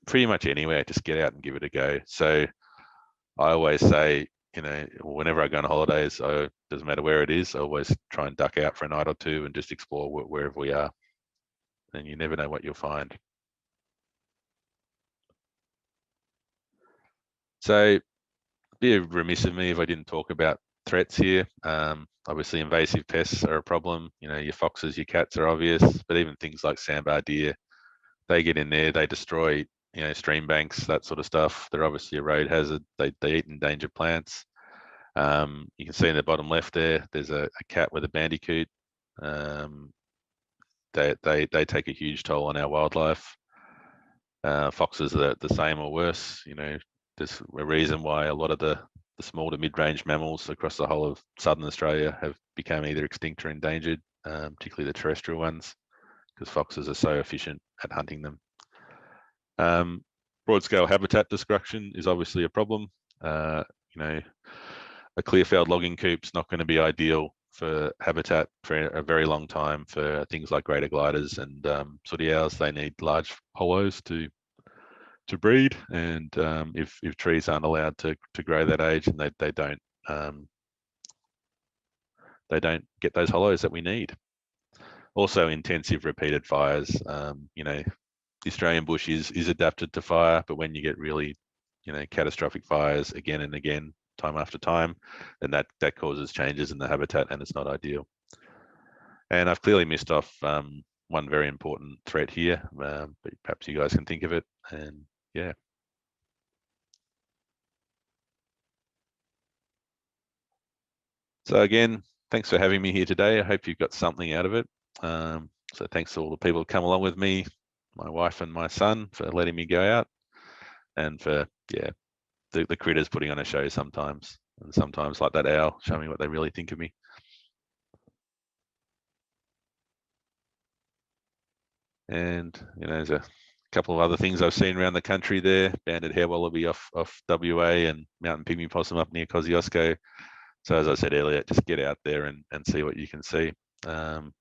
pretty much anywhere, just get out and give it a go. So I always say, you know, whenever I go on holidays, doesn't matter where it is, I always try and duck out for a night or two and just explore wherever we are. And you never know what you'll find. So, be remiss of me if I didn't talk about threats here. Obviously, invasive pests are a problem. You know, your foxes, your cats are obvious, but even things like sandbar deer, they get in there, they destroy, you know, stream banks, that sort of stuff. They're obviously a road hazard. They eat endangered plants. You can see in the bottom left there's a cat with a bandicoot. They take a huge toll on our wildlife. Foxes are the same or worse. You know, there's a reason why a lot of the small to mid-range mammals across the whole of southern Australia have become either extinct or endangered, particularly the terrestrial ones, because foxes are so efficient at hunting them. Broad-scale habitat destruction is obviously a problem. You a clearfelled logging coop's not going to be ideal for habitat for a very long time for things like greater gliders and sooty owls. They need large hollows to breed, and if trees aren't allowed to grow that age, and they don't get those hollows that we need. Also, intensive repeated fires. The Australian bush is adapted to fire, but when you get really, catastrophic fires again and again, time after time, then that causes changes in the habitat, and it's not ideal. And I've clearly missed off one very important threat here, but perhaps you guys can think of it. And yeah. So again, thanks for having me here today. I hope you've got something out of it. So thanks to all the people who come along with me, my wife and my son, for letting me go out, and for the critters putting on a show sometimes, and sometimes like that owl, showing me what they really think of me. And there's a couple of other things I've seen around the country there: banded hair wallaby off WA, and mountain pygmy possum up near Kosciuszko. So as I said earlier, just get out there and see what you can see. So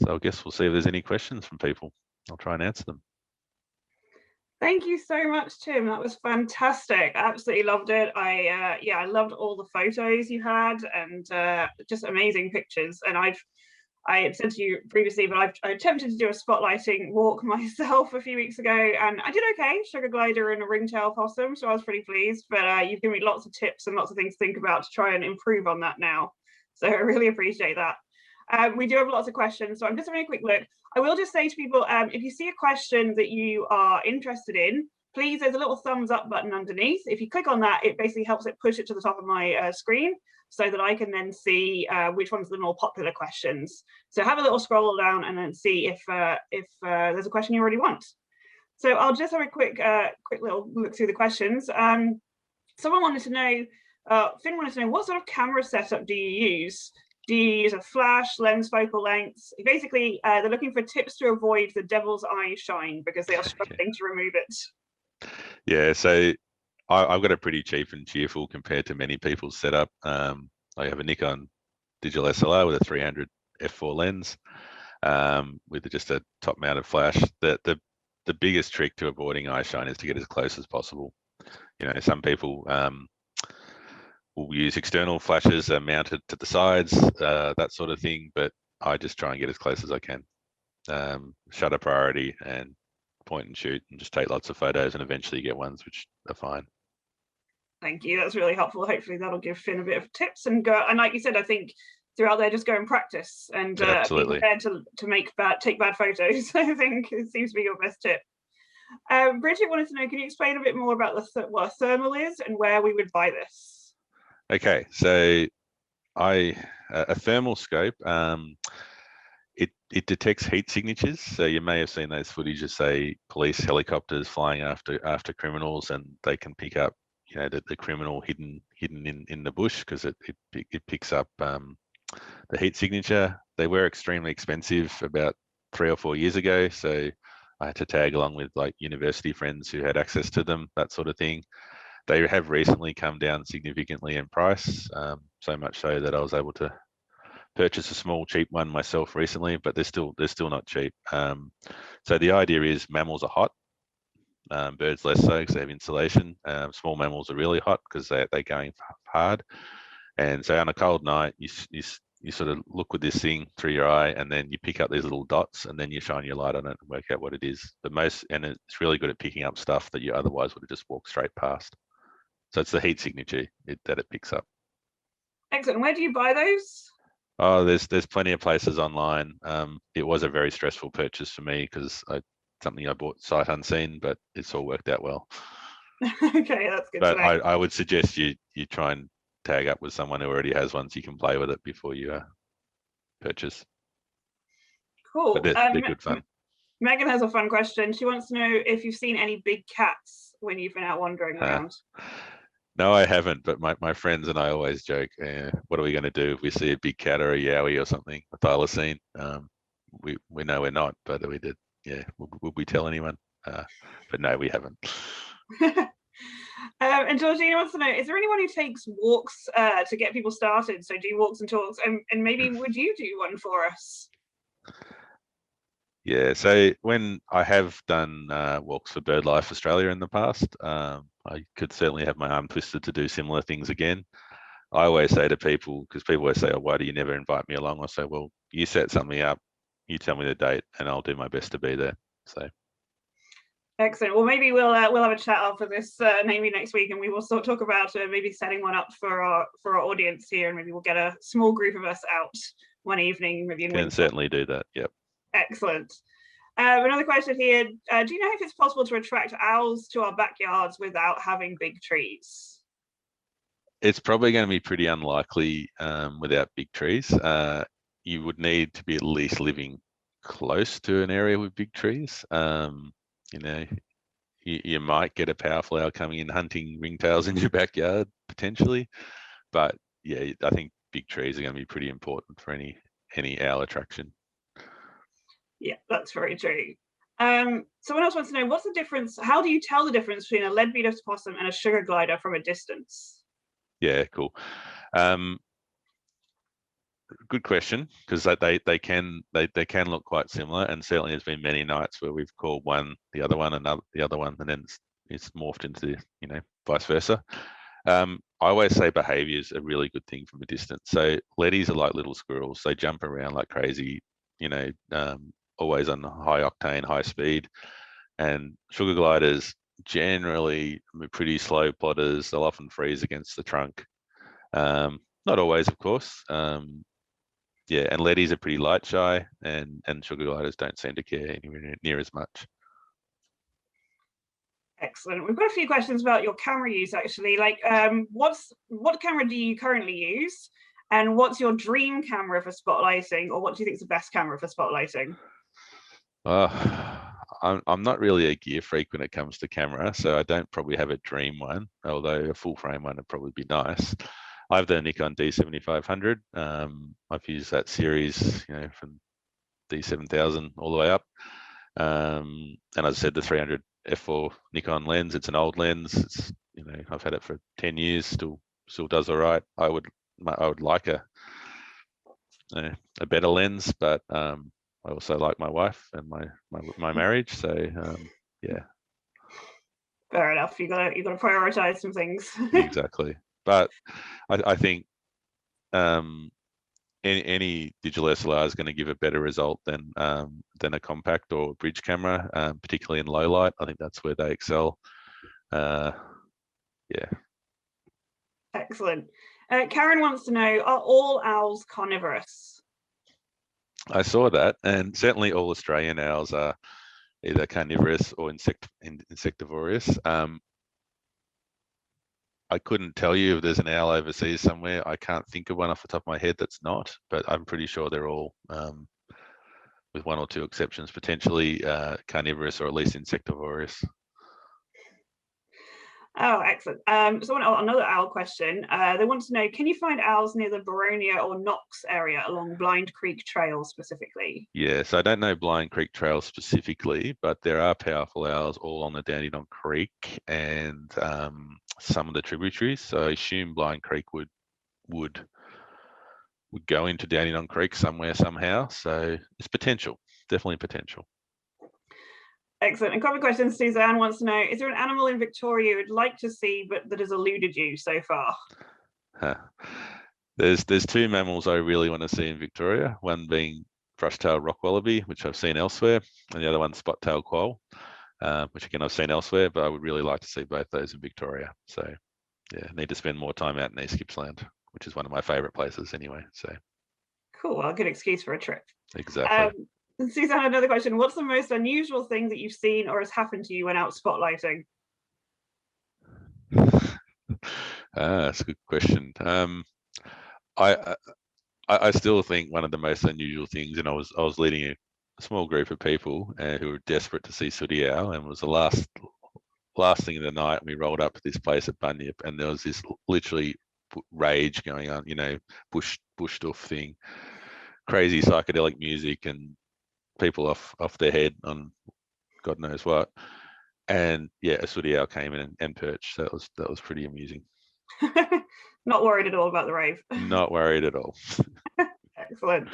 I guess we'll see if there's any questions from people. I'll try and answer them. Thank you so much, Tim. That was fantastic. Absolutely loved it. I loved all the photos you had, and just amazing pictures. And I had said to you previously, but I attempted to do a spotlighting walk myself a few weeks ago, and I did okay. Sugar glider and a ringtail possum, so I was pretty pleased. But you've given me lots of tips and lots of things to think about to try and improve on that now. So I really appreciate that. We do have lots of questions, so I'm just having a quick look. I will just say to people, if you see a question that you are interested in, please, there's a little thumbs up button underneath. If you click on that, it basically helps it push it to the top of my screen, so that I can then see which ones are the more popular questions. So have a little scroll down and then see if there's a question you already want. So I'll just have a quick little look through the questions. Someone wanted to know, Finn wanted to know, what sort of camera setup do you use? Do you use a flash, lens focal lengths? Basically, they're looking for tips to avoid the devil's eye shine because they are struggling to remove it. Yeah, so I've got a pretty cheap and cheerful compared to many people's setup. I have a Nikon digital SLR with a 300 f4 lens with just a top-mounted flash. The biggest trick to avoiding eye shine is to get as close as possible. Some people will use external flashes mounted to the sides, that sort of thing, but I just try and get as close as I can. Shutter priority and point and shoot, and just take lots of photos, and eventually you get ones which are fine. Thank you. That's really helpful. Hopefully that'll give Finn a bit of tips, and go. And like you said, I think throughout there, just go and practice and be prepared to take bad photos. I think it seems to be your best tip. Bridget wanted to know, can you explain a bit more about what a thermal is and where we would buy this? Okay, so a thermal scope, it detects heat signatures. So you may have seen those footage of, say, police helicopters flying after criminals, and they can pick up, the criminal hidden in the bush, because it picks up the heat signature. They were extremely expensive about 3 or 4 years ago, so I had to tag along with like university friends who had access to them, that sort of thing. They have recently come down significantly in price, so much so that I was able to purchase a small cheap one myself recently, but they're still not cheap. So the idea is mammals are hot, birds less so because they have insulation. Small mammals are really hot because they're going hard, and so on a cold night you sort of look with this thing through your eye, and then you pick up these little dots, and then you shine your light on it and work out what it is. And it's really good at picking up stuff that you otherwise would have just walked straight past. So it's the heat signature that it picks up. Excellent. Where do you buy those? Oh, there's plenty of places online. It was a very stressful purchase for me because something I bought sight unseen, but it's all worked out well. Okay, that's good. But I would suggest you try and tag up with someone who already has one, so you can play with it before you purchase. Cool. But they're good fun. Megan has a fun question. She wants to know if you've seen any big cats when you've been out wandering around. No, I haven't, but my friends and I always joke, what are we going to do if we see a big cat or a yowie or something, a thylacine? We know we're not, but we did. Yeah, would we tell anyone? But no, we haven't. And Georgina wants to know, is there anyone who takes walks to get people started? So do walks and talks, and maybe would you do one for us? Yeah, so when I have done walks for BirdLife Australia in the past, I could certainly have my arm twisted to do similar things again. I always say to people, because people always say, "Oh, why do you never invite me along?" I say, "Well, you set something up, you tell me the date, and I'll do my best to be there." So Excellent. Well, maybe we'll have a chat after this, maybe next week, and we will talk about maybe setting one up for our audience here, and maybe we'll get a small group of us out one evening, maybe in can winter. certainly do that. Yep. Excellent. Another question here. Do you know if it's possible to attract owls to our backyards without having big trees? It's probably going to be pretty unlikely without big trees. You would need to be at least living close to an area with big trees. You know, you might get a powerful owl coming in hunting ringtails in your backyard potentially, but yeah, I think big trees are going to be pretty important for any owl attraction. Yeah, that's very true. Someone else wants to know, what's the difference? How do you tell the difference between a lead-beater's possum and a sugar glider from a distance? Yeah, cool. Good question, because they can look quite similar, and certainly there's been many nights where we've called one the other one, another the other one, and then it's morphed into vice versa. I always say behaviour is a really good thing from a distance. So leadies are like little squirrels; they jump around like crazy, always on high octane, high speed. And sugar gliders generally pretty slow plotters. They'll often freeze against the trunk. Not always, of course. Yeah, and leadies are pretty light shy, and sugar gliders don't seem to care anywhere near as much. Excellent. We've got a few questions about your camera use, actually. Like, what camera do you currently use, and what's your dream camera for spotlighting, or what do you think is the best camera for spotlighting? I'm not really a gear freak when it comes to camera, so I don't probably have a dream one, although a full frame one would probably be nice. I have the Nikon D7500. I've used that series, from D7000 all the way up. And as I said, the 300 f4 Nikon lens, it's an old lens. It's, I've had it for 10 years, still does all right. I would like a better lens, but I also like my wife and my marriage. So yeah. Fair enough. You gotta prioritize some things. Exactly. But I think any digital SLR is going to give a better result than a compact or bridge camera, particularly in low light. I think that's where they excel. Yeah. Excellent. Karen wants to know, are all owls carnivorous? I saw that, and certainly all Australian owls are either carnivorous or insectivorous. I couldn't tell you if there's an owl overseas somewhere. I can't think of one off the top of my head that's not, but I'm pretty sure they're all, with one or two exceptions, potentially carnivorous or at least insectivorous. Oh, excellent. Another owl question. They want to know, can you find owls near the Boronia or Knox area along Blind Creek Trail specifically? Yeah, so I don't know Blind Creek Trail specifically, but there are powerful owls all on the Dandenong Creek and some of the tributaries. So I assume Blind Creek would go into Dandenong Creek somewhere somehow. So it's potential, definitely potential. Excellent. And a couple of questions. Suzanne wants to know, is there an animal in Victoria you would like to see but that has eluded you so far? There's two mammals I really want to see in Victoria, one being brush-tailed rock wallaby, which I've seen elsewhere, and the other one spot-tailed quoll, which again I've seen elsewhere, but I would really like to see both those in Victoria. So yeah, need to spend more time out in East Gippsland, which is one of my favourite places anyway. So cool. Well, a good excuse for a trip. Exactly. Suzanne, another question. What's the most unusual thing that you've seen or has happened to you when out spotlighting? That's a good question. I still think one of the most unusual things, and I was leading a small group of people who were desperate to see sooty owl, and it was the last thing of the night. We rolled up to this place at Bunyip, and there was this literally rage going on, bush stuff thing, crazy psychedelic music, and people off their head on God knows what. And yeah, a sooty owl came in and perched. So that was pretty amusing. Not worried at all about the rave. Not worried at all. Excellent.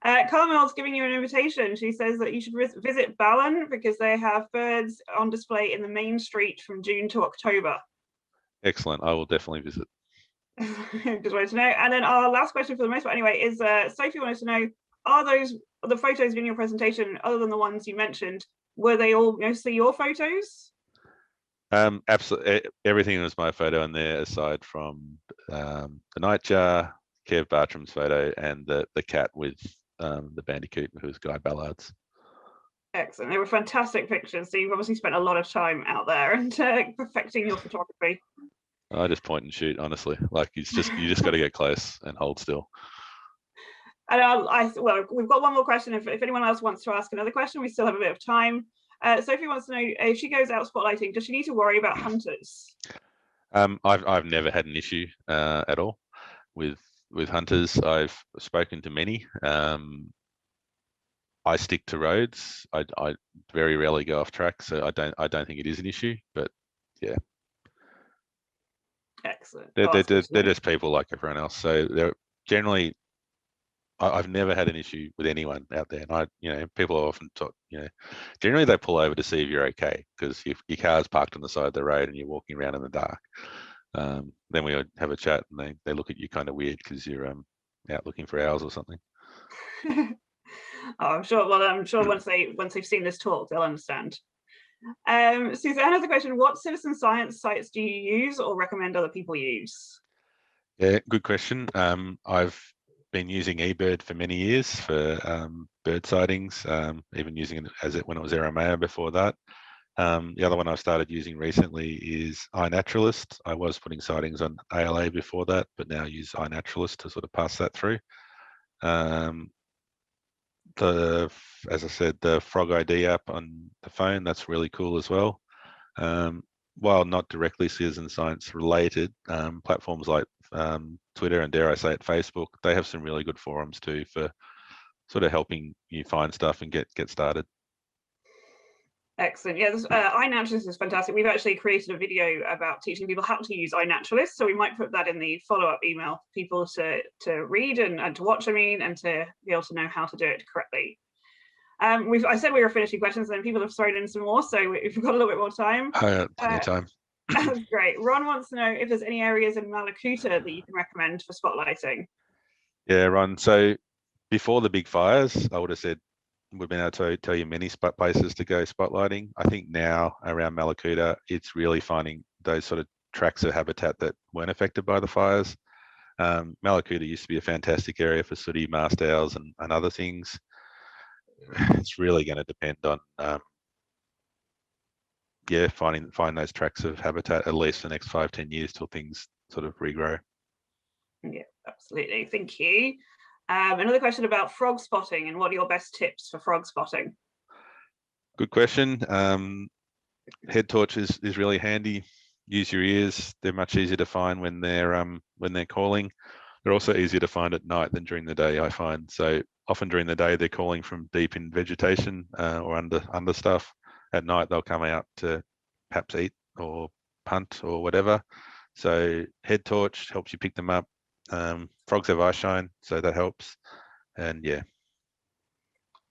Carmel's giving you an invitation. She says that you should visit Ballon because they have birds on display in the main street from June to October. Excellent. I will definitely visit. Just wanted to know. And then our last question for the most part anyway is Sophie wanted to know, are those the photos in your presentation, other than the ones you mentioned, were they all mostly your photos? Absolutely. Everything was my photo in there, aside from the nightjar, Kev Bartram's photo, and the cat with the bandicoot, who's Guy Ballard's. Excellent. They were fantastic pictures. So you've obviously spent a lot of time out there and perfecting your photography. I just point and shoot, honestly. Like you just got to get close and hold still. And well, we've got one more question. If anyone else wants to ask another question, we still have a bit of time. Sophie wants to know, if she goes out spotlighting, does she need to worry about hunters? I've never had an issue at all with hunters. I've spoken to many. I stick to roads. I very rarely go off track, so I don't think it is an issue. But yeah. Excellent. They're just people like everyone else. So they're generally, I've never had an issue with anyone out there. And people are often talk, generally they pull over to see if you're okay, because if your car's parked on the side of the road and you're walking around in the dark, then we would have a chat and they look at you kind of weird because you're out looking for owls or something. I'm sure. Well, I'm sure once they've seen this talk, they'll understand. Suzanne has a question. What citizen science sites do you use or recommend other people use? Yeah, good question. I've been using eBird for many years for bird sightings, even using it when it was Aeromea before that. The other one I've started using recently is iNaturalist. I was putting sightings on ALA before that, but now I use iNaturalist to sort of pass that through. As I said, the Frog ID app on the phone, that's really cool as well. While not directly citizen science related, platforms like Twitter and, dare I say it, Facebook, they have some really good forums too for sort of helping you find stuff and get started. Excellent. Yeah, iNaturalist is fantastic. We've actually created a video about teaching people how to use iNaturalist, so we might put that in the follow-up email for people to read and to watch, and to be able to know how to do it correctly. I said we were finishing questions, and then people have thrown in some more, so we've got a little bit more time. Plenty of time. That's great. Ron wants to know if there's any areas in Malakuta that you can recommend for spotlighting. Yeah, Ron. So before the big fires, I would have said we've been able to tell you many places to go spotlighting. I think now around Malakuta, it's really finding those sort of tracts of habitat that weren't affected by the fires. Malakuta used to be a fantastic area for sooty mast owls and other things. It's really going to depend on find those tracts of habitat at least the next 5-10 years till things sort of regrow. Yeah, absolutely. Thank you. Another question about frog spotting, and what are your best tips for frog spotting? Good question. Head torch is really handy. Use your ears. They're much easier to find when they're calling. They're also easier to find at night than during the day, I find. So often during the day they're calling from deep in vegetation or under stuff. At night they'll come out to perhaps eat or hunt or whatever. So head torch helps you pick them up. Frogs have eye shine, so that helps. And yeah.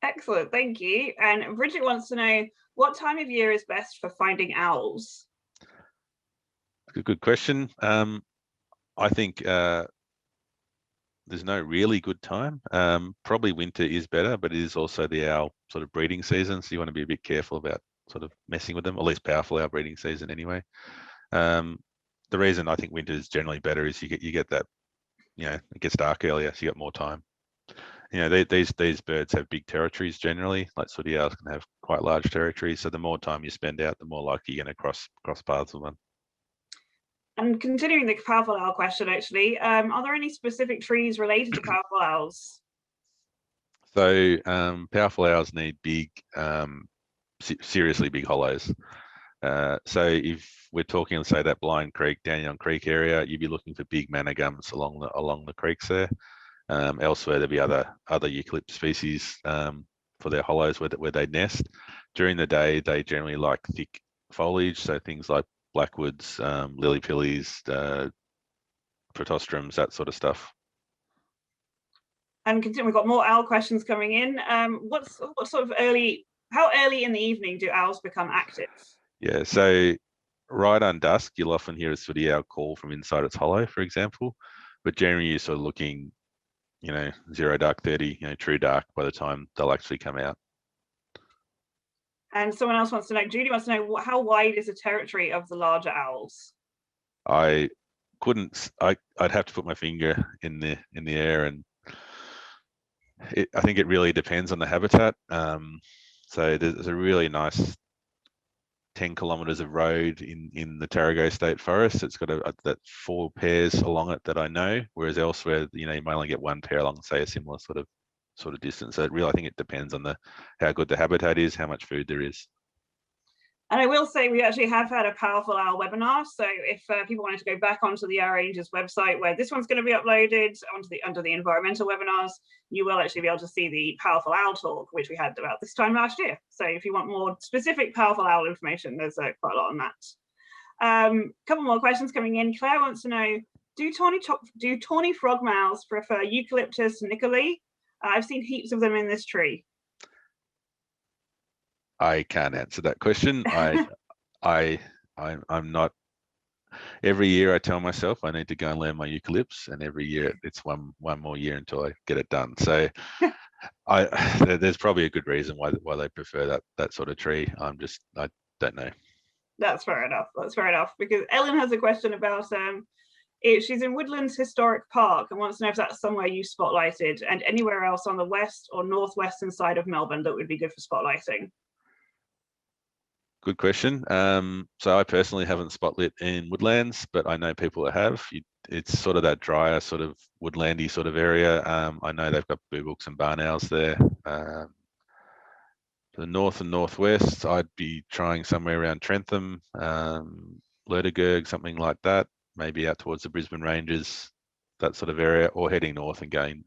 Excellent, thank you. And Bridget wants to know, what time of year is best for finding owls? Good question. I think there's no really good time. Probably winter is better, but it is also the owl sort of breeding season, so you want to be a bit careful about sort of messing with them, at least powerful owl breeding season anyway. The reason I think winter is generally better is you get that, it gets dark earlier, so you got more time. These birds have big territories generally, like sooty owls can have quite large territories, so the more time you spend out, the more likely you're going to cross paths with one. And continuing the powerful owl question, actually, are there any specific trees related to powerful owls? So powerful owls need big, seriously big hollows. So if we're talking, let's say, that Blind Creek, Danyon Creek area, you'd be looking for big manigums along the creeks there. Elsewhere, there'll be other eucalypt species for their hollows where they nest. During the day, they generally like thick foliage, so things like blackwoods, lily pillies, protostrums, that sort of stuff. And continue, we've got more owl questions coming in. What sort of how early in the evening do owls become active? Yeah, so right on dusk, you'll often hear a sooty owl call from inside its hollow, for example. But generally, you're sort of looking, 0 dark 30, true dark by the time they'll actually come out. And someone else wants to know, Judy wants to know, how wide is the territory of the larger owls? I'd have to put my finger in the air, and I think it really depends on the habitat. So there's a really nice 10 kilometres of road in the Terrigo State Forest. It's got that 4 pairs along it that I know, whereas elsewhere, you may only get 1 pair along, say, a similar sort of distance. So I think it depends on how good the habitat is, how much food there is. And I will say we actually have had a Powerful Owl webinar. So if people wanted to go back onto the Yarra Rangers website, where this one's going to be uploaded under the environmental webinars, you will actually be able to see the Powerful Owl talk, which we had about this time last year. So if you want more specific Powerful Owl information, there's quite a lot on that. Couple more questions coming in. Claire wants to know, do tawny frogmouths prefer Eucalyptus nicolai? I've seen heaps of them in this tree. I can't answer that question. I'm not. Every year I tell myself I need to go and learn my eucalypts, and every year it's one more year until I get it done. So there's probably a good reason why they prefer that sort of tree. I don't know. That's fair enough. That's fair enough. Because Ellen has a question about she's in Woodlands Historic Park and wants to know if that's somewhere you spotlighted, and anywhere else on the west or northwestern side of Melbourne that would be good for spotlighting. Good question. So I personally haven't spotlit in Woodlands, but I know people that have. It's sort of that drier, sort of woodlandy sort of area. I know they've got boorbooks and barn owls there. The north and northwest, I'd be trying somewhere around Trentham, Lerdergerg, something like that. Maybe out towards the Brisbane Ranges, that sort of area, or heading north and going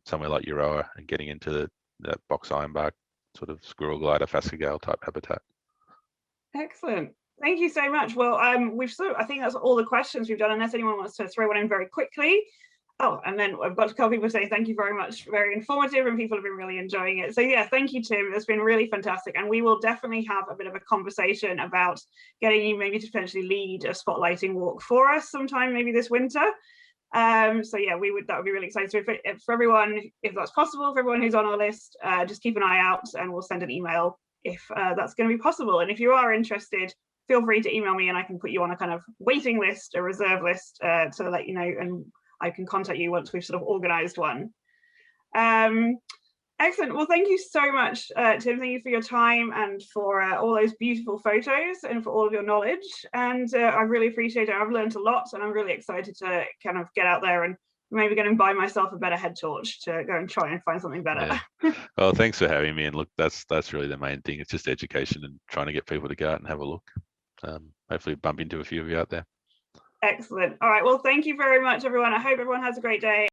somewhere like Yarra and getting into that box ironbark sort of squirrel glider, phascogale type habitat. Excellent. Thank you so much. Well, I think that's all the questions we've done, unless anyone wants to throw one in very quickly. Oh, and then I've got a couple of people say thank you very much, very informative, and people have been really enjoying it. So yeah, thank you, Tim. It's been really fantastic, and we will definitely have a bit of a conversation about getting you maybe to potentially lead a spotlighting walk for us sometime, maybe this winter. So yeah, that would be really exciting. So for everyone, if that's possible, for everyone who's on our list, just keep an eye out, and we'll send an email if that's going to be possible. And if you are interested, feel free to email me, and I can put you on a kind of waiting list, a reserve list, to let you know, and I can contact you once we've sort of organized one. Excellent. Well, thank you so much, Tim. Thank you for your time and for all those beautiful photos and for all of your knowledge. And I really appreciate it. I've learned a lot, and I'm really excited to kind of get out there and maybe go and buy myself a better head torch to go and try and find something better. Yeah. Well, thanks for having me. And look, that's really the main thing. It's just education and trying to get people to go out and have a look. Hopefully bump into a few of you out there. Excellent. All right. Well, thank you very much, everyone. I hope everyone has a great day.